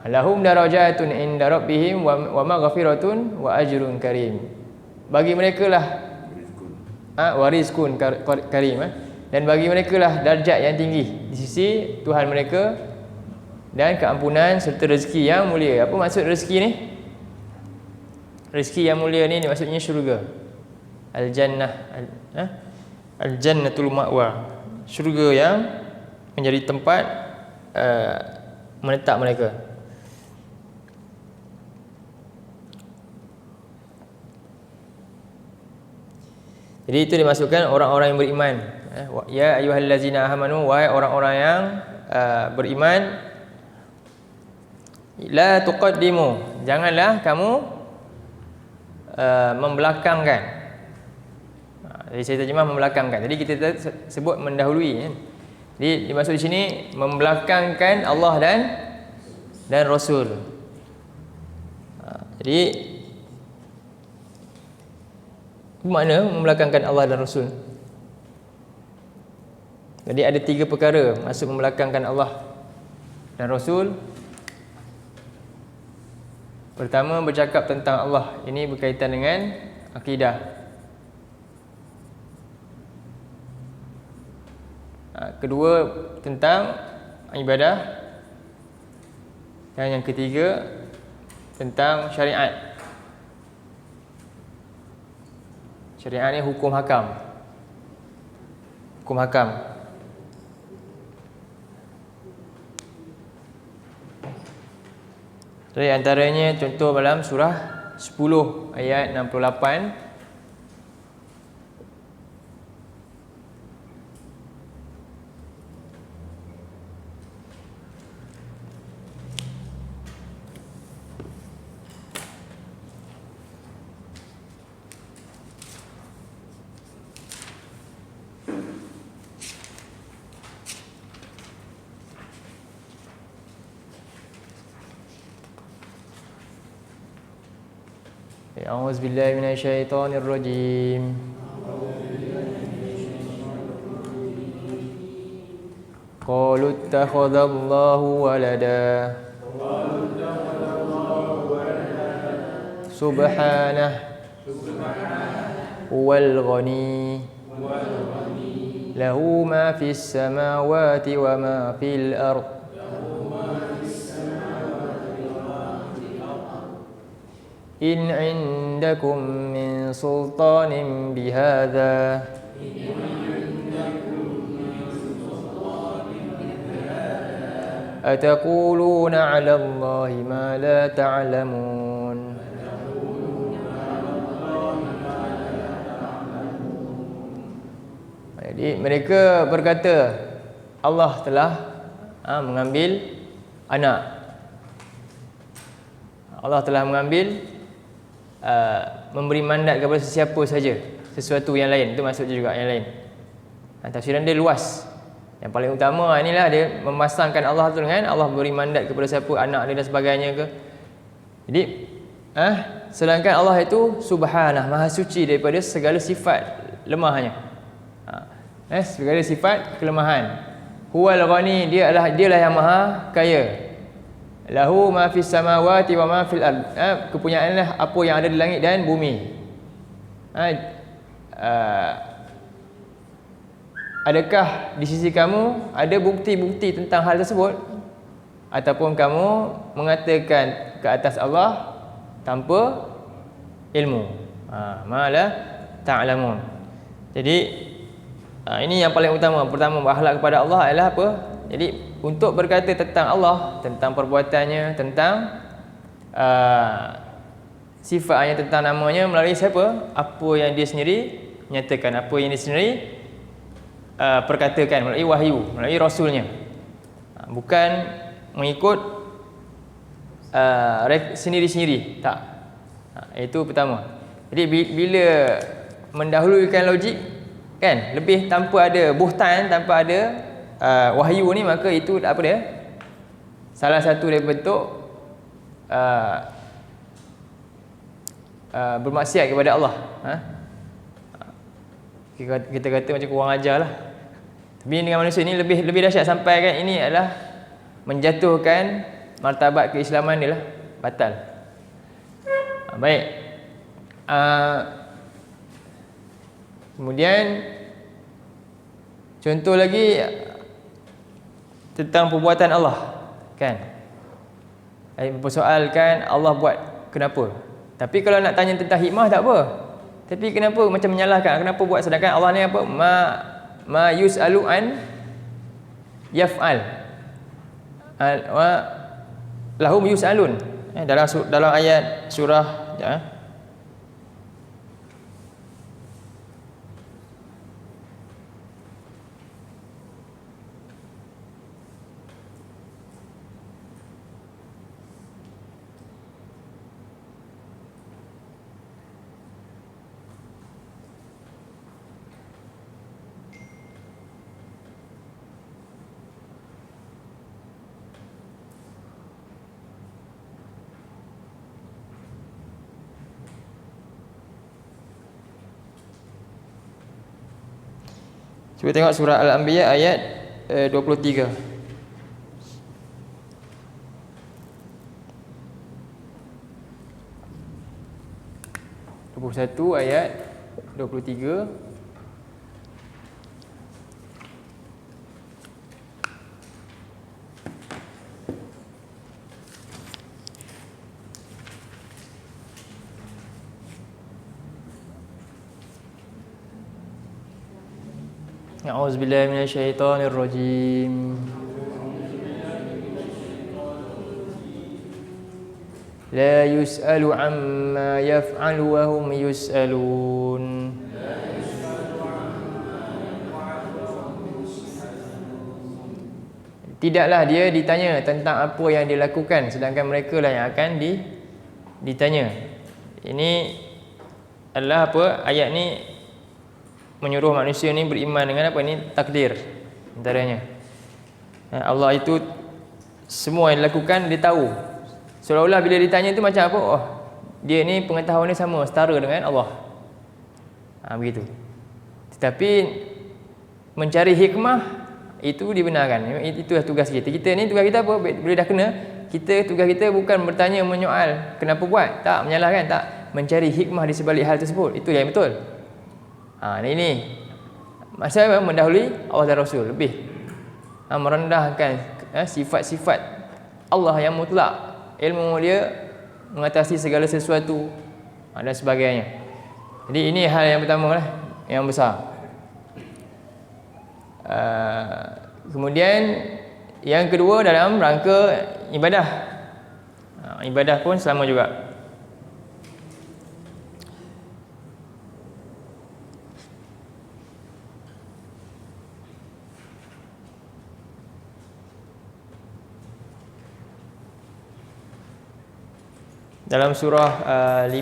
Lahum darajatun inda rabbihim wa maghfiratun wa ajrun karim. Bagi mereka lah warizkun karim, dan bagi mereka lah darjat yang tinggi di sisi Tuhan mereka, dan keampunan serta rezeki yang mulia. Apa maksud rezeki ni? Rezeki yang mulia ni maksudnya syurga. Al-jannah, al-jannatul ma'wa, syurga yang menjadi tempat menetap mereka. Jadi itu dimasukkan orang-orang yang beriman. Ya ayyuhallazina amanu, wahai orang-orang yang beriman, la tuqaddimu, janganlah kamu membelakangkan. Jadi saya terjemah membelakangkan. Jadi kita sebut mendahului kan. Jadi dimaksud di sini membelakangkan Allah dan Rasul. Jadi apa makna membelakangkan Allah dan Rasul? Jadi ada 3 perkara masuk membelakangkan Allah dan Rasul. Pertama, bercakap tentang Allah. Ini berkaitan dengan akidah. Kedua, tentang ibadah. Dan yang ketiga, tentang syariat. Syariat ni hukum hakam. Hukum hakam. Jadi antaranya contoh dalam surah 10 ayat 68. أعوذ بالله من الشيطان الرجيم قالوا اتخذ الله ولدا سبحانه هو الغني له ما في السماوات وما في الأرض إن عندكم من سلطان بهذا أتقولون على الله ما لا تعلمون. Jadi mereka berkata Allah telah mengambil anak. Allah telah mengambil memberi mandat kepada sesiapa saja sesuatu yang lain. Itu maksudnya juga yang lain. Tafsiran dia luas. Yang paling utama inilah dia memasangkan Allah tu dengan Allah beri mandat kepada siapa, anak dia dan sebagainya ke. Jadi sedangkan Allah itu subhanah, maha suci daripada segala sifat lemahnya. Segala sifat kelemahan. Huwal ghani, dialah yang maha kaya. Lahu ma fis samawati wa ma fil ard. Kepunyaannya apa yang ada di langit dan bumi. Adakah di sisi kamu ada bukti-bukti tentang hal tersebut, ataupun kamu mengatakan ke atas Allah tanpa ilmu? Ma la ta'lamun. Jadi ini yang paling utama. Pertama, berakhlak kepada Allah adalah apa? Jadi untuk berkata tentang Allah, tentang perbuatannya, tentang sifatnya, tentang namanya, melalui siapa? Apa yang dia sendiri nyatakan, apa yang dia sendiri perkatakan melalui wahyu, melalui rasulnya. Bukan mengikut sendiri-sendiri, tak. Itu pertama. Jadi bila mendahulukan logik kan, lebih tanpa ada buhtan, tanpa ada wahyu ni, maka itu apa dia? Salah satu dari bentuk bermaksiat kepada Allah. Kita kata macam kurang ajar lah. Tapi dengan manusia ini lebih dahsyat, sampai kan ini adalah menjatuhkan martabat keislaman dia lah, batal. Baik. Kemudian contoh lagi tentang perbuatan Allah kan. Persoalkan Allah buat kenapa. Tapi kalau nak tanya tentang hikmah tak apa. Tapi kenapa macam menyalahkan? Kenapa buat, sedangkan Allah ni apa? Ma yus'alu an yaf'al. Wa lahum yus'alun. Dalam ayat surah Cuba tengok surah Al-Anbiya ayat 23. Satu ayat 23. A'udzubillahi minasyaitonirrajim. La yus'alu amma yaf'alu wa hum yus'alun. Tidaklah dia ditanya tentang apa yang dia lakukan, sedangkan mereka lah yang akan ditanya. Ini adalah apa? Ayat ni menyuruh manusia ni beriman dengan apa ni? Takdir antaranya. Allah itu semua yang dilakukan dia tahu. Seolah-olah bila ditanya tu macam apa? Oh, dia ni pengetahuan dia sama, setara dengan Allah. Begitu. Tetapi mencari hikmah itu dibenarkan. Itulah tugas kita. Kita ni tugas kita apa? Bila dah kena, tugas kita bukan bertanya menyoal kenapa buat, tak menyalahkan, tak, mencari hikmah di sebalik hal tersebut. Itu yang betul. Ini maksudnya mendahului Allah dan Rasul lebih merendahkan sifat-sifat Allah yang mutlak, ilmu dia mengatasi segala sesuatu dan sebagainya. Jadi ini hal yang pertama lah, yang besar. Kemudian yang kedua dalam rangka ibadah. Ibadah pun sama juga. Dalam surah 58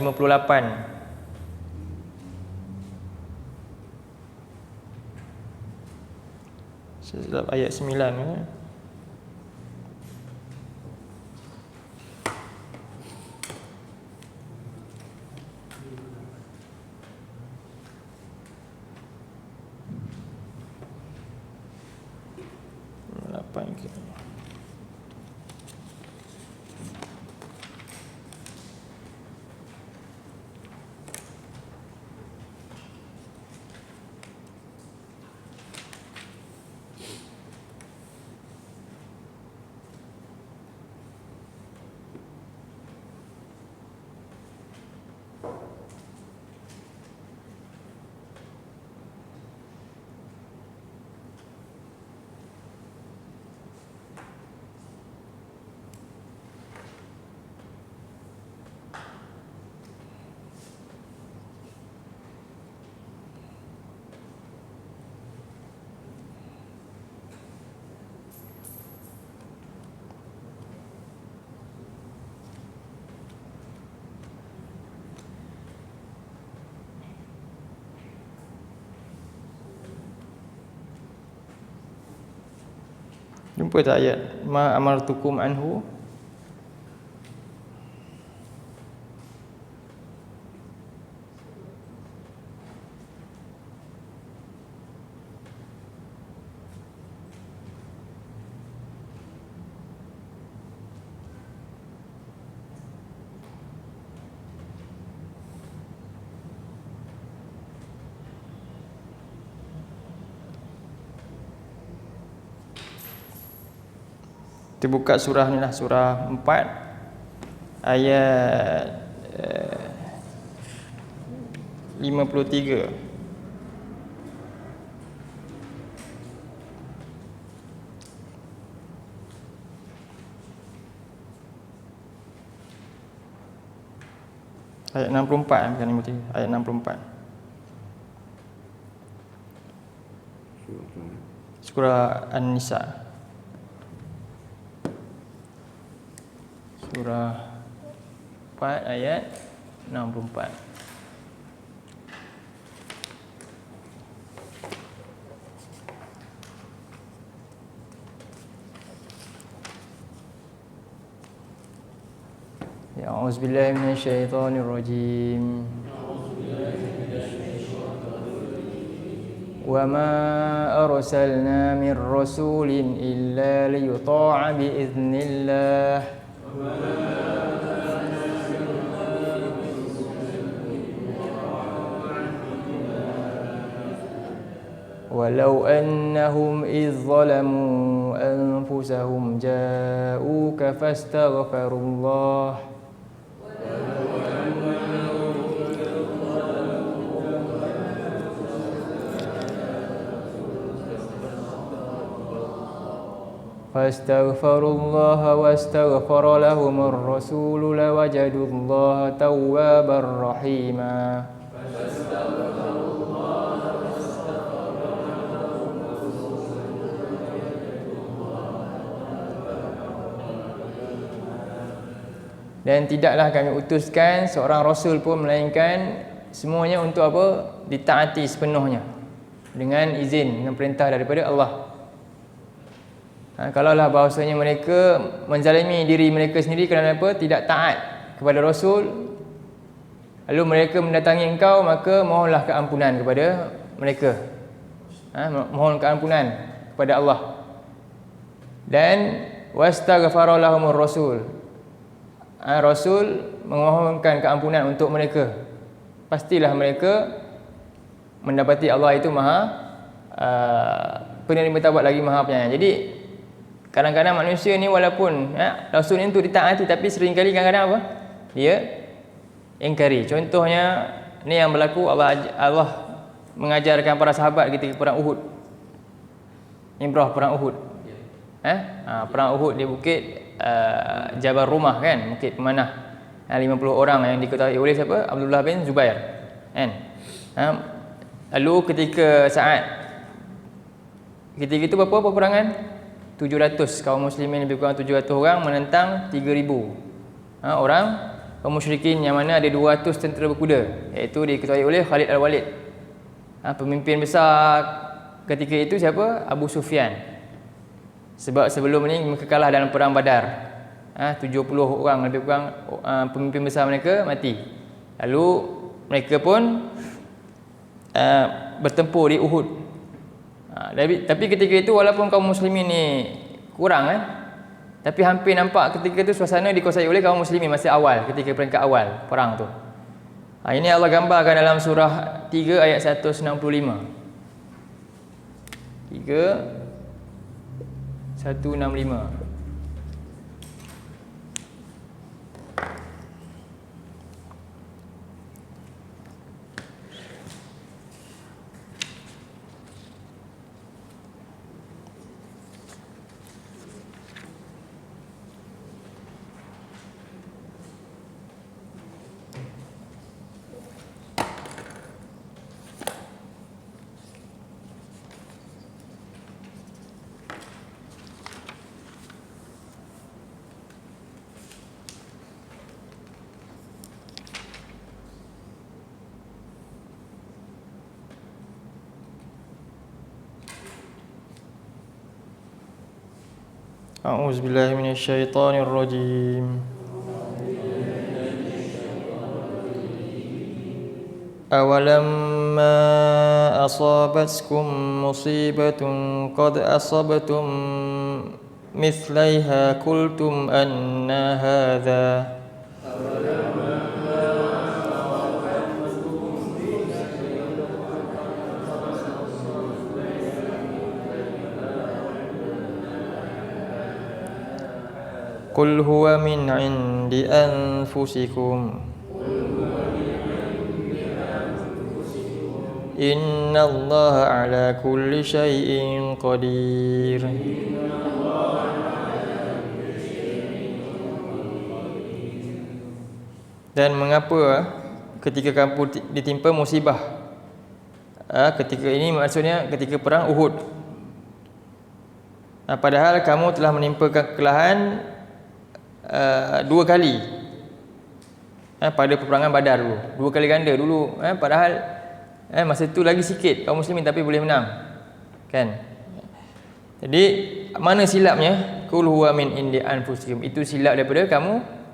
ayat 9 ya. Jumpa tak ayat ma amartukum anhu? Kita buka surah ni lah, surah 4 ayat 53. Ayat 64 bukan 53, ayat 64. Surah An-Nisa. Surah 4 ayat 64. Ya auzubillahi minasyaitonirrajim. وما أرسلنا من رسول إلا ليطاع بإذن الله ولو أنهم إذ ظلموا أنفسهم جاءوك فاستغفروا الله فاستغفروا الله واستغفر لهم الرسول لوجدوا الله توابا رحيما Dan tidaklah kami utuskan seorang rasul pun melainkan semuanya untuk apa? Ditaati sepenuhnya dengan izin, dengan perintah daripada Allah. Kalaulah bahawasanya mereka menzalimi diri mereka sendiri kerana apa? Tidak taat kepada rasul, lalu mereka mendatangi engkau, maka mohonlah keampunan kepada mereka. Mohon keampunan kepada Allah. Dan wastaghfara lahumur rasul. Rasul memohonkan keampunan untuk mereka. Pastilah mereka mendapati Allah itu maha penerima taubat lagi maha penyayang. Jadi kadang-kadang manusia ni walaupun Rasul itu ditaati, tapi seringkali kadang-kadang apa? Dia ingkari. Contohnya ni yang berlaku, Allah mengajarkan para sahabat ketika perang Uhud. Ibrah perang Uhud. Perang Uhud di bukit Jabal Rumah kan, bukit pemanah. 50 orang yang diketahui oleh siapa? Abdullah bin Zubair. Kan? Lalu ketika itu berapa peperangan? 700 kaum muslimin, lebih kurang 700 orang menentang 3000 orang kaum musyrikin, yang mana ada 200 tentera berkuda, iaitu diketuai oleh Khalid Al-Walid. Pemimpin besar ketika itu siapa? Abu Sufyan. Sebab sebelum ni mereka kalah dalam perang Badar. 70 orang lebih kurang pemimpin besar mereka mati. Lalu mereka pun bertempur di Uhud. Tapi ketika itu walaupun kaum muslimin ni kurang tapi hampir nampak ketika itu suasana dikuasai oleh kaum muslimin masa awal, ketika peringkat awal perang tu. Ini Allah gambarkan dalam surah 3 ayat 165. 165. أعوذ بالله من الشيطان الرجيم أولما أصابتكم مصيبة قد أصبتم مثليها قلتم أن هذا قل هو من عند أنفسكم إن الله على كل شيء قدير. Dan mengapa ketika kamu ditimpa musibah? Ketika ini maksudnya ketika perang Uhud. Padahal kamu telah menimpakan kekalahan 2 kali pada peperangan Badar dulu. 2 kali ganda dulu. Padahal masa tu lagi sikit kaum muslimin tapi boleh menang. Kan? Jadi mana silapnya? Qul huwa min indi anfusikum. Itu silap daripada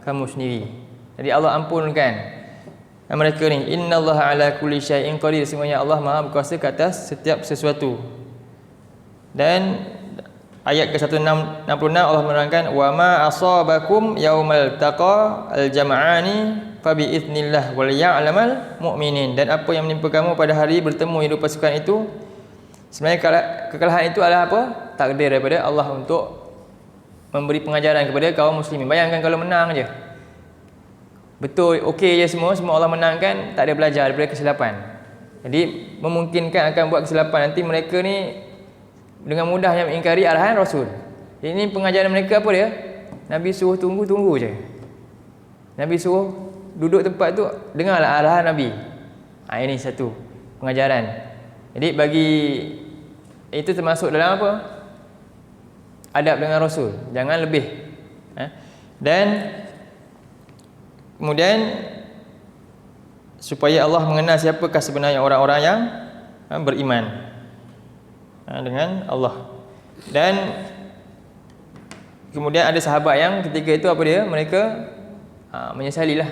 kamu sendiri. Jadi Allah ampunkan mereka ni, innallaha ala kulli syai'in qadir, semuanya Allah Maha berkuasa ke atas setiap sesuatu. Dan ayat ke-166 Allah menerangkan, wa ma asabakum yaumal taqa al-jam'ani fa bi idznillah wal ya'lamal mu'minin, dan apa yang menimpa kamu pada hari bertemu dua pasukan itu, sebenarnya kekalahan itu adalah apa? Takdir daripada Allah untuk memberi pengajaran kepada kaum muslimin. Bayangkan kalau menang je, betul, okey je semua Allah menangkan, tak ada belajar daripada kesilapan. Jadi memungkinkan akan buat kesilapan. Nanti mereka ni dengan mudahnya mengingkari arahan Rasul. Jadi ini pengajaran mereka apa dia? Nabi suruh tunggu je. Nabi suruh duduk tempat tu, dengarlah arahan Nabi. Ini satu pengajaran. Jadi bagi itu termasuk dalam apa? Adab dengan Rasul, jangan lebih. Dan kemudian supaya Allah mengenal siapakah sebenarnya orang-orang yang beriman dengan Allah. Dan kemudian ada sahabat yang ketika itu apa dia? Mereka menyesalilah.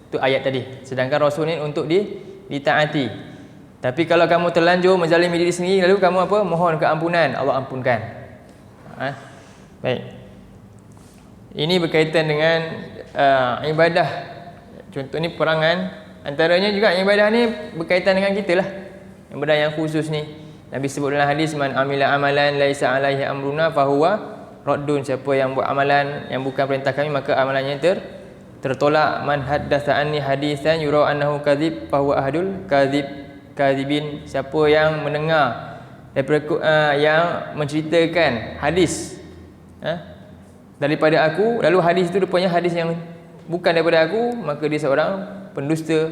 Itu ayat tadi. Sedangkan Rasul ni untuk ditaati. Tapi kalau kamu terlanjur menzalimi diri sendiri, lalu kamu apa? Mohon keampunan, Allah ampunkan. Baik. Ini berkaitan dengan ibadah. Contoh ni perangan. Antaranya juga ibadah ni berkaitan dengan kita lah. Ibadah yang khusus ni, Nabi sebut dalam hadis, man amila amalan laisa alaihi amruna fahuwa raddun. Siapa yang buat amalan yang bukan perintah kami, maka amalannya tertolak. Man haddatsa anni hadisan yura annahu kadzib fahuwa ahadul kadzibin. Siapa yang mendengar daripada yang menceritakan hadis daripada aku, lalu hadis itu rupanya hadis yang bukan daripada aku, maka dia seorang pendusta.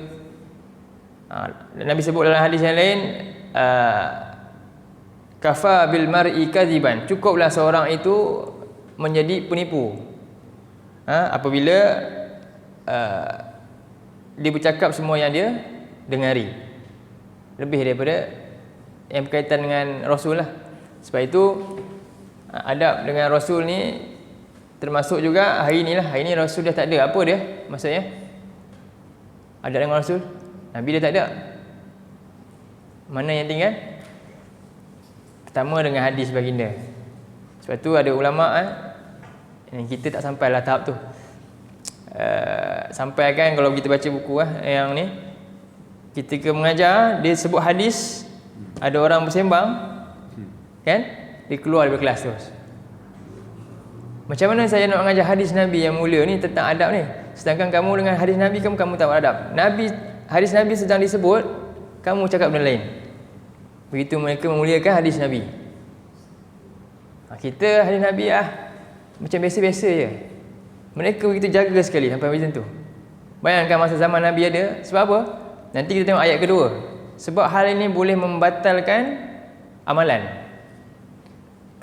Nabi sebut dalam hadis yang lain, kafa bil mar'i kadziban, cukuplah seorang itu menjadi penipu apabila dia bercakap semua yang dia dengari, lebih daripada yang berkaitan dengan Rasul lah. Sebab itu adab dengan Rasul ni termasuk juga hari ni lah. Hari ni Rasul dah tak ada. Apa dia maksudnya? Adab dengan Rasul, Nabi dia tak ada. Mana yang tinggal? Pertama dengan hadis baginda. Sebab tu ada ulama yang kita tak sampailah tahap tu. Sampai kan kalau kita baca buku yang ni, ketika mengajar dia sebut hadis, ada orang bersembang kan, dia keluar dari kelas terus. Macam mana saya nak mengajar hadis Nabi yang mulia ni tentang adab ni, sedangkan kamu dengan hadis Nabi kamu tak beradab. Hadis Nabi sedang disebut, kamu cakap benda lain. Begitu mereka memuliakan hadis Nabi. Kita hadis Nabi macam biasa-biasa je. Mereka begitu jaga sekali sampai macam tu. Bayangkan masa zaman Nabi ada. Sebab apa? Nanti kita tengok ayat kedua. Sebab hal ini boleh membatalkan amalan.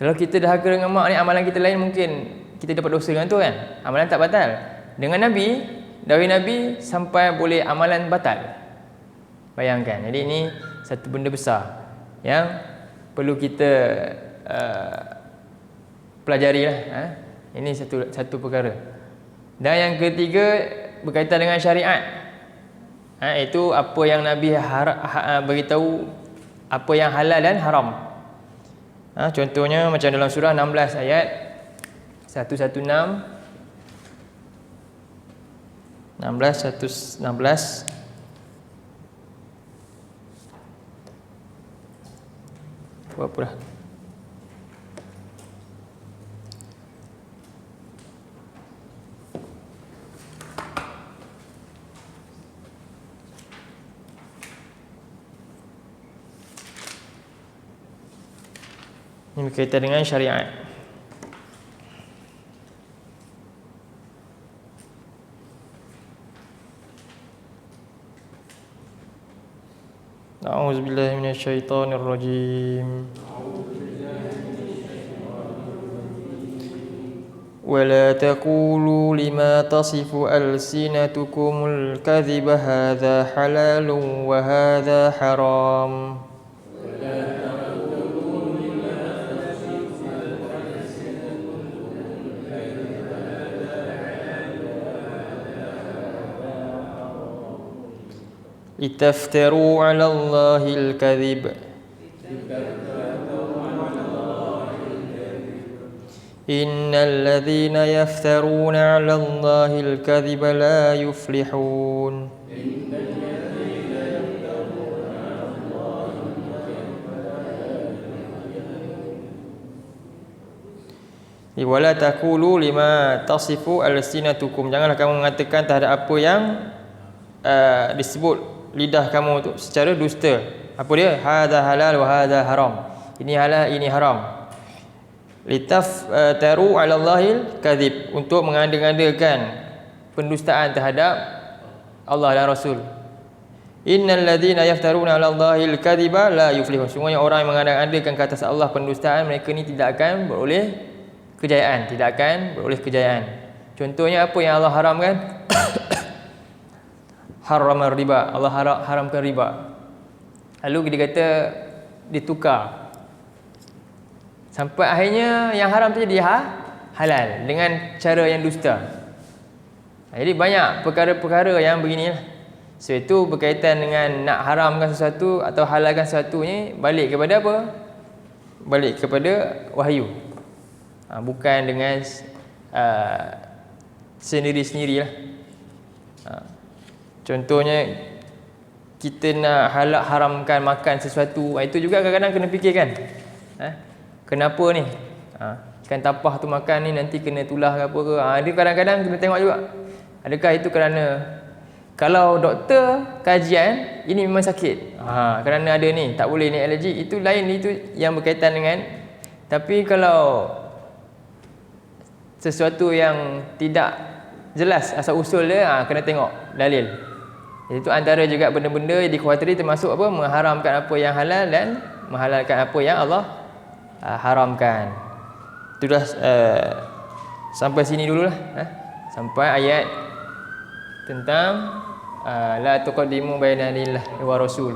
Kalau kita dahaga dengan mak ni, amalan kita lain, mungkin kita dapat dosa dengan tu kan. Amalan tak batal. Dengan Nabi, dari Nabi sampai boleh amalan batal. Bayangkan. Jadi ini satu benda besar yang perlu kita pelajari lah. Ini satu perkara. Dan yang ketiga berkaitan dengan syariat. Itu apa yang Nabi beritahu, apa yang halal dan haram. Contohnya macam dalam surah 16 ayat 116 apa dah. Ini berkaitan dengan syariat. A'udzubillahi minasyaitonirrajim. ولا تقولوا لما تصف ألسنتكم الكذب هذا حلال وهذا حرام. litaftaru 'ala Allahil kadhib. Innal ladzina yaftaruna 'ala Allahil kadhiba la yuflihun. Wala taqulu lima tasifu alsinatukum. Janganlah kamu mengatakan terhadap apa yang disebut lidah kamu tu secara dusta. Apa dia? Hadza halal wa hadza haram. Ini halal, ini haram. Litaftaru 'ala Allahil kadhib, untuk mengada-ngadakan pendustaan terhadap Allah dan Rasul. Innal ladzina yaftaruna 'ala Allahil kadhiba la yuflihun. Semuanya orang yang mengada-ngadakan ke atas Allah pendustaan, mereka ni tidak akan beroleh kejayaan, tidak akan beroleh kejayaan. Contohnya apa yang Allah haramkan? Haramar riba. Allah haramkan riba. Lalu dia kata ditukar. Sampai akhirnya yang haram tu jadi halal dengan cara yang dusta. Jadi banyak perkara-perkara yang beginilah. So itu berkaitan dengan nak haramkan sesuatu atau halalkan sesuatu ni balik kepada apa? Balik kepada wahyu. Bukan dengan sendiri-sendirilah. Contohnya kita nak haramkan makan sesuatu, itu juga kadang-kadang kena fikirkan. Kenapa ni? Kan tapah tu makan ni nanti kena tulah ke apa ke. Dia kadang-kadang kena tengok juga. Adakah itu kerana kalau doktor kajian ini memang sakit. Kerana ada ni, tak boleh ni alergi, itu lain, itu yang berkaitan dengan. Tapi kalau sesuatu yang tidak jelas asal usul dia, kena tengok dalil. Itu antara juga benda-benda yang dikhawatiri termasuk apa? Mengharamkan apa yang halal dan menghalalkan apa yang Allah haramkan. Itu dah sampai sini dululah. Sampai ayat tentang la tuqaddimu baina lillahi wa rasul.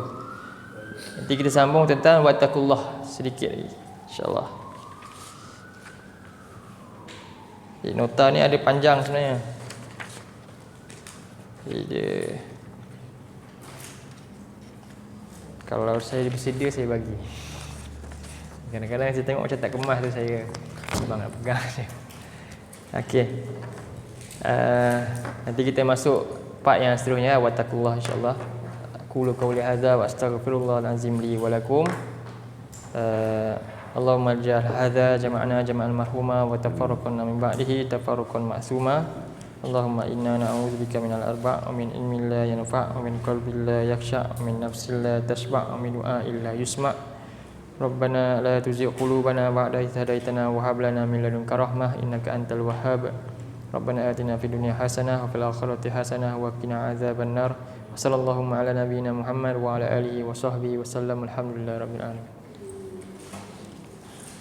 Nanti kita sambung tentang wattaqullah sedikit lagi, insya-Allah. Nota ni ada panjang sebenarnya. Kalau saya bersedia saya bagi. Kadang-kadang saya tengok macam tak kemas tu, saya bang nak pegang saya. Okey. Nanti kita masuk part yang seterusnya, wattaqullah, insya-Allah. Qulu qawli hadza wa astaghfirullahal azim li wa lakum. Allahumma ij'al hadza jama'ana jama'al marhuma wa tafarraqna min ba'dihi tafarruqan ma'suma. Allahumma inna na'udzubika minal arba' wa min ilmin la yanfa' wa min qalbin la yakhsha' wa min nafsin la tashba' wa min du'a'in la yusma'. Rabbana la tuzigh qulubana ba'da idh hadaytana wa hab lana min ladunka rahmah innaka antal wahhab. Rabbana atina fid dunya hasanah wa fil akhirati hasanah wa qina adzabannar. Sallallahu ala nabiyyina Muhammad wa ala alihi wa sahbihi wa sallam. Alhamdulillahirabbil alamin.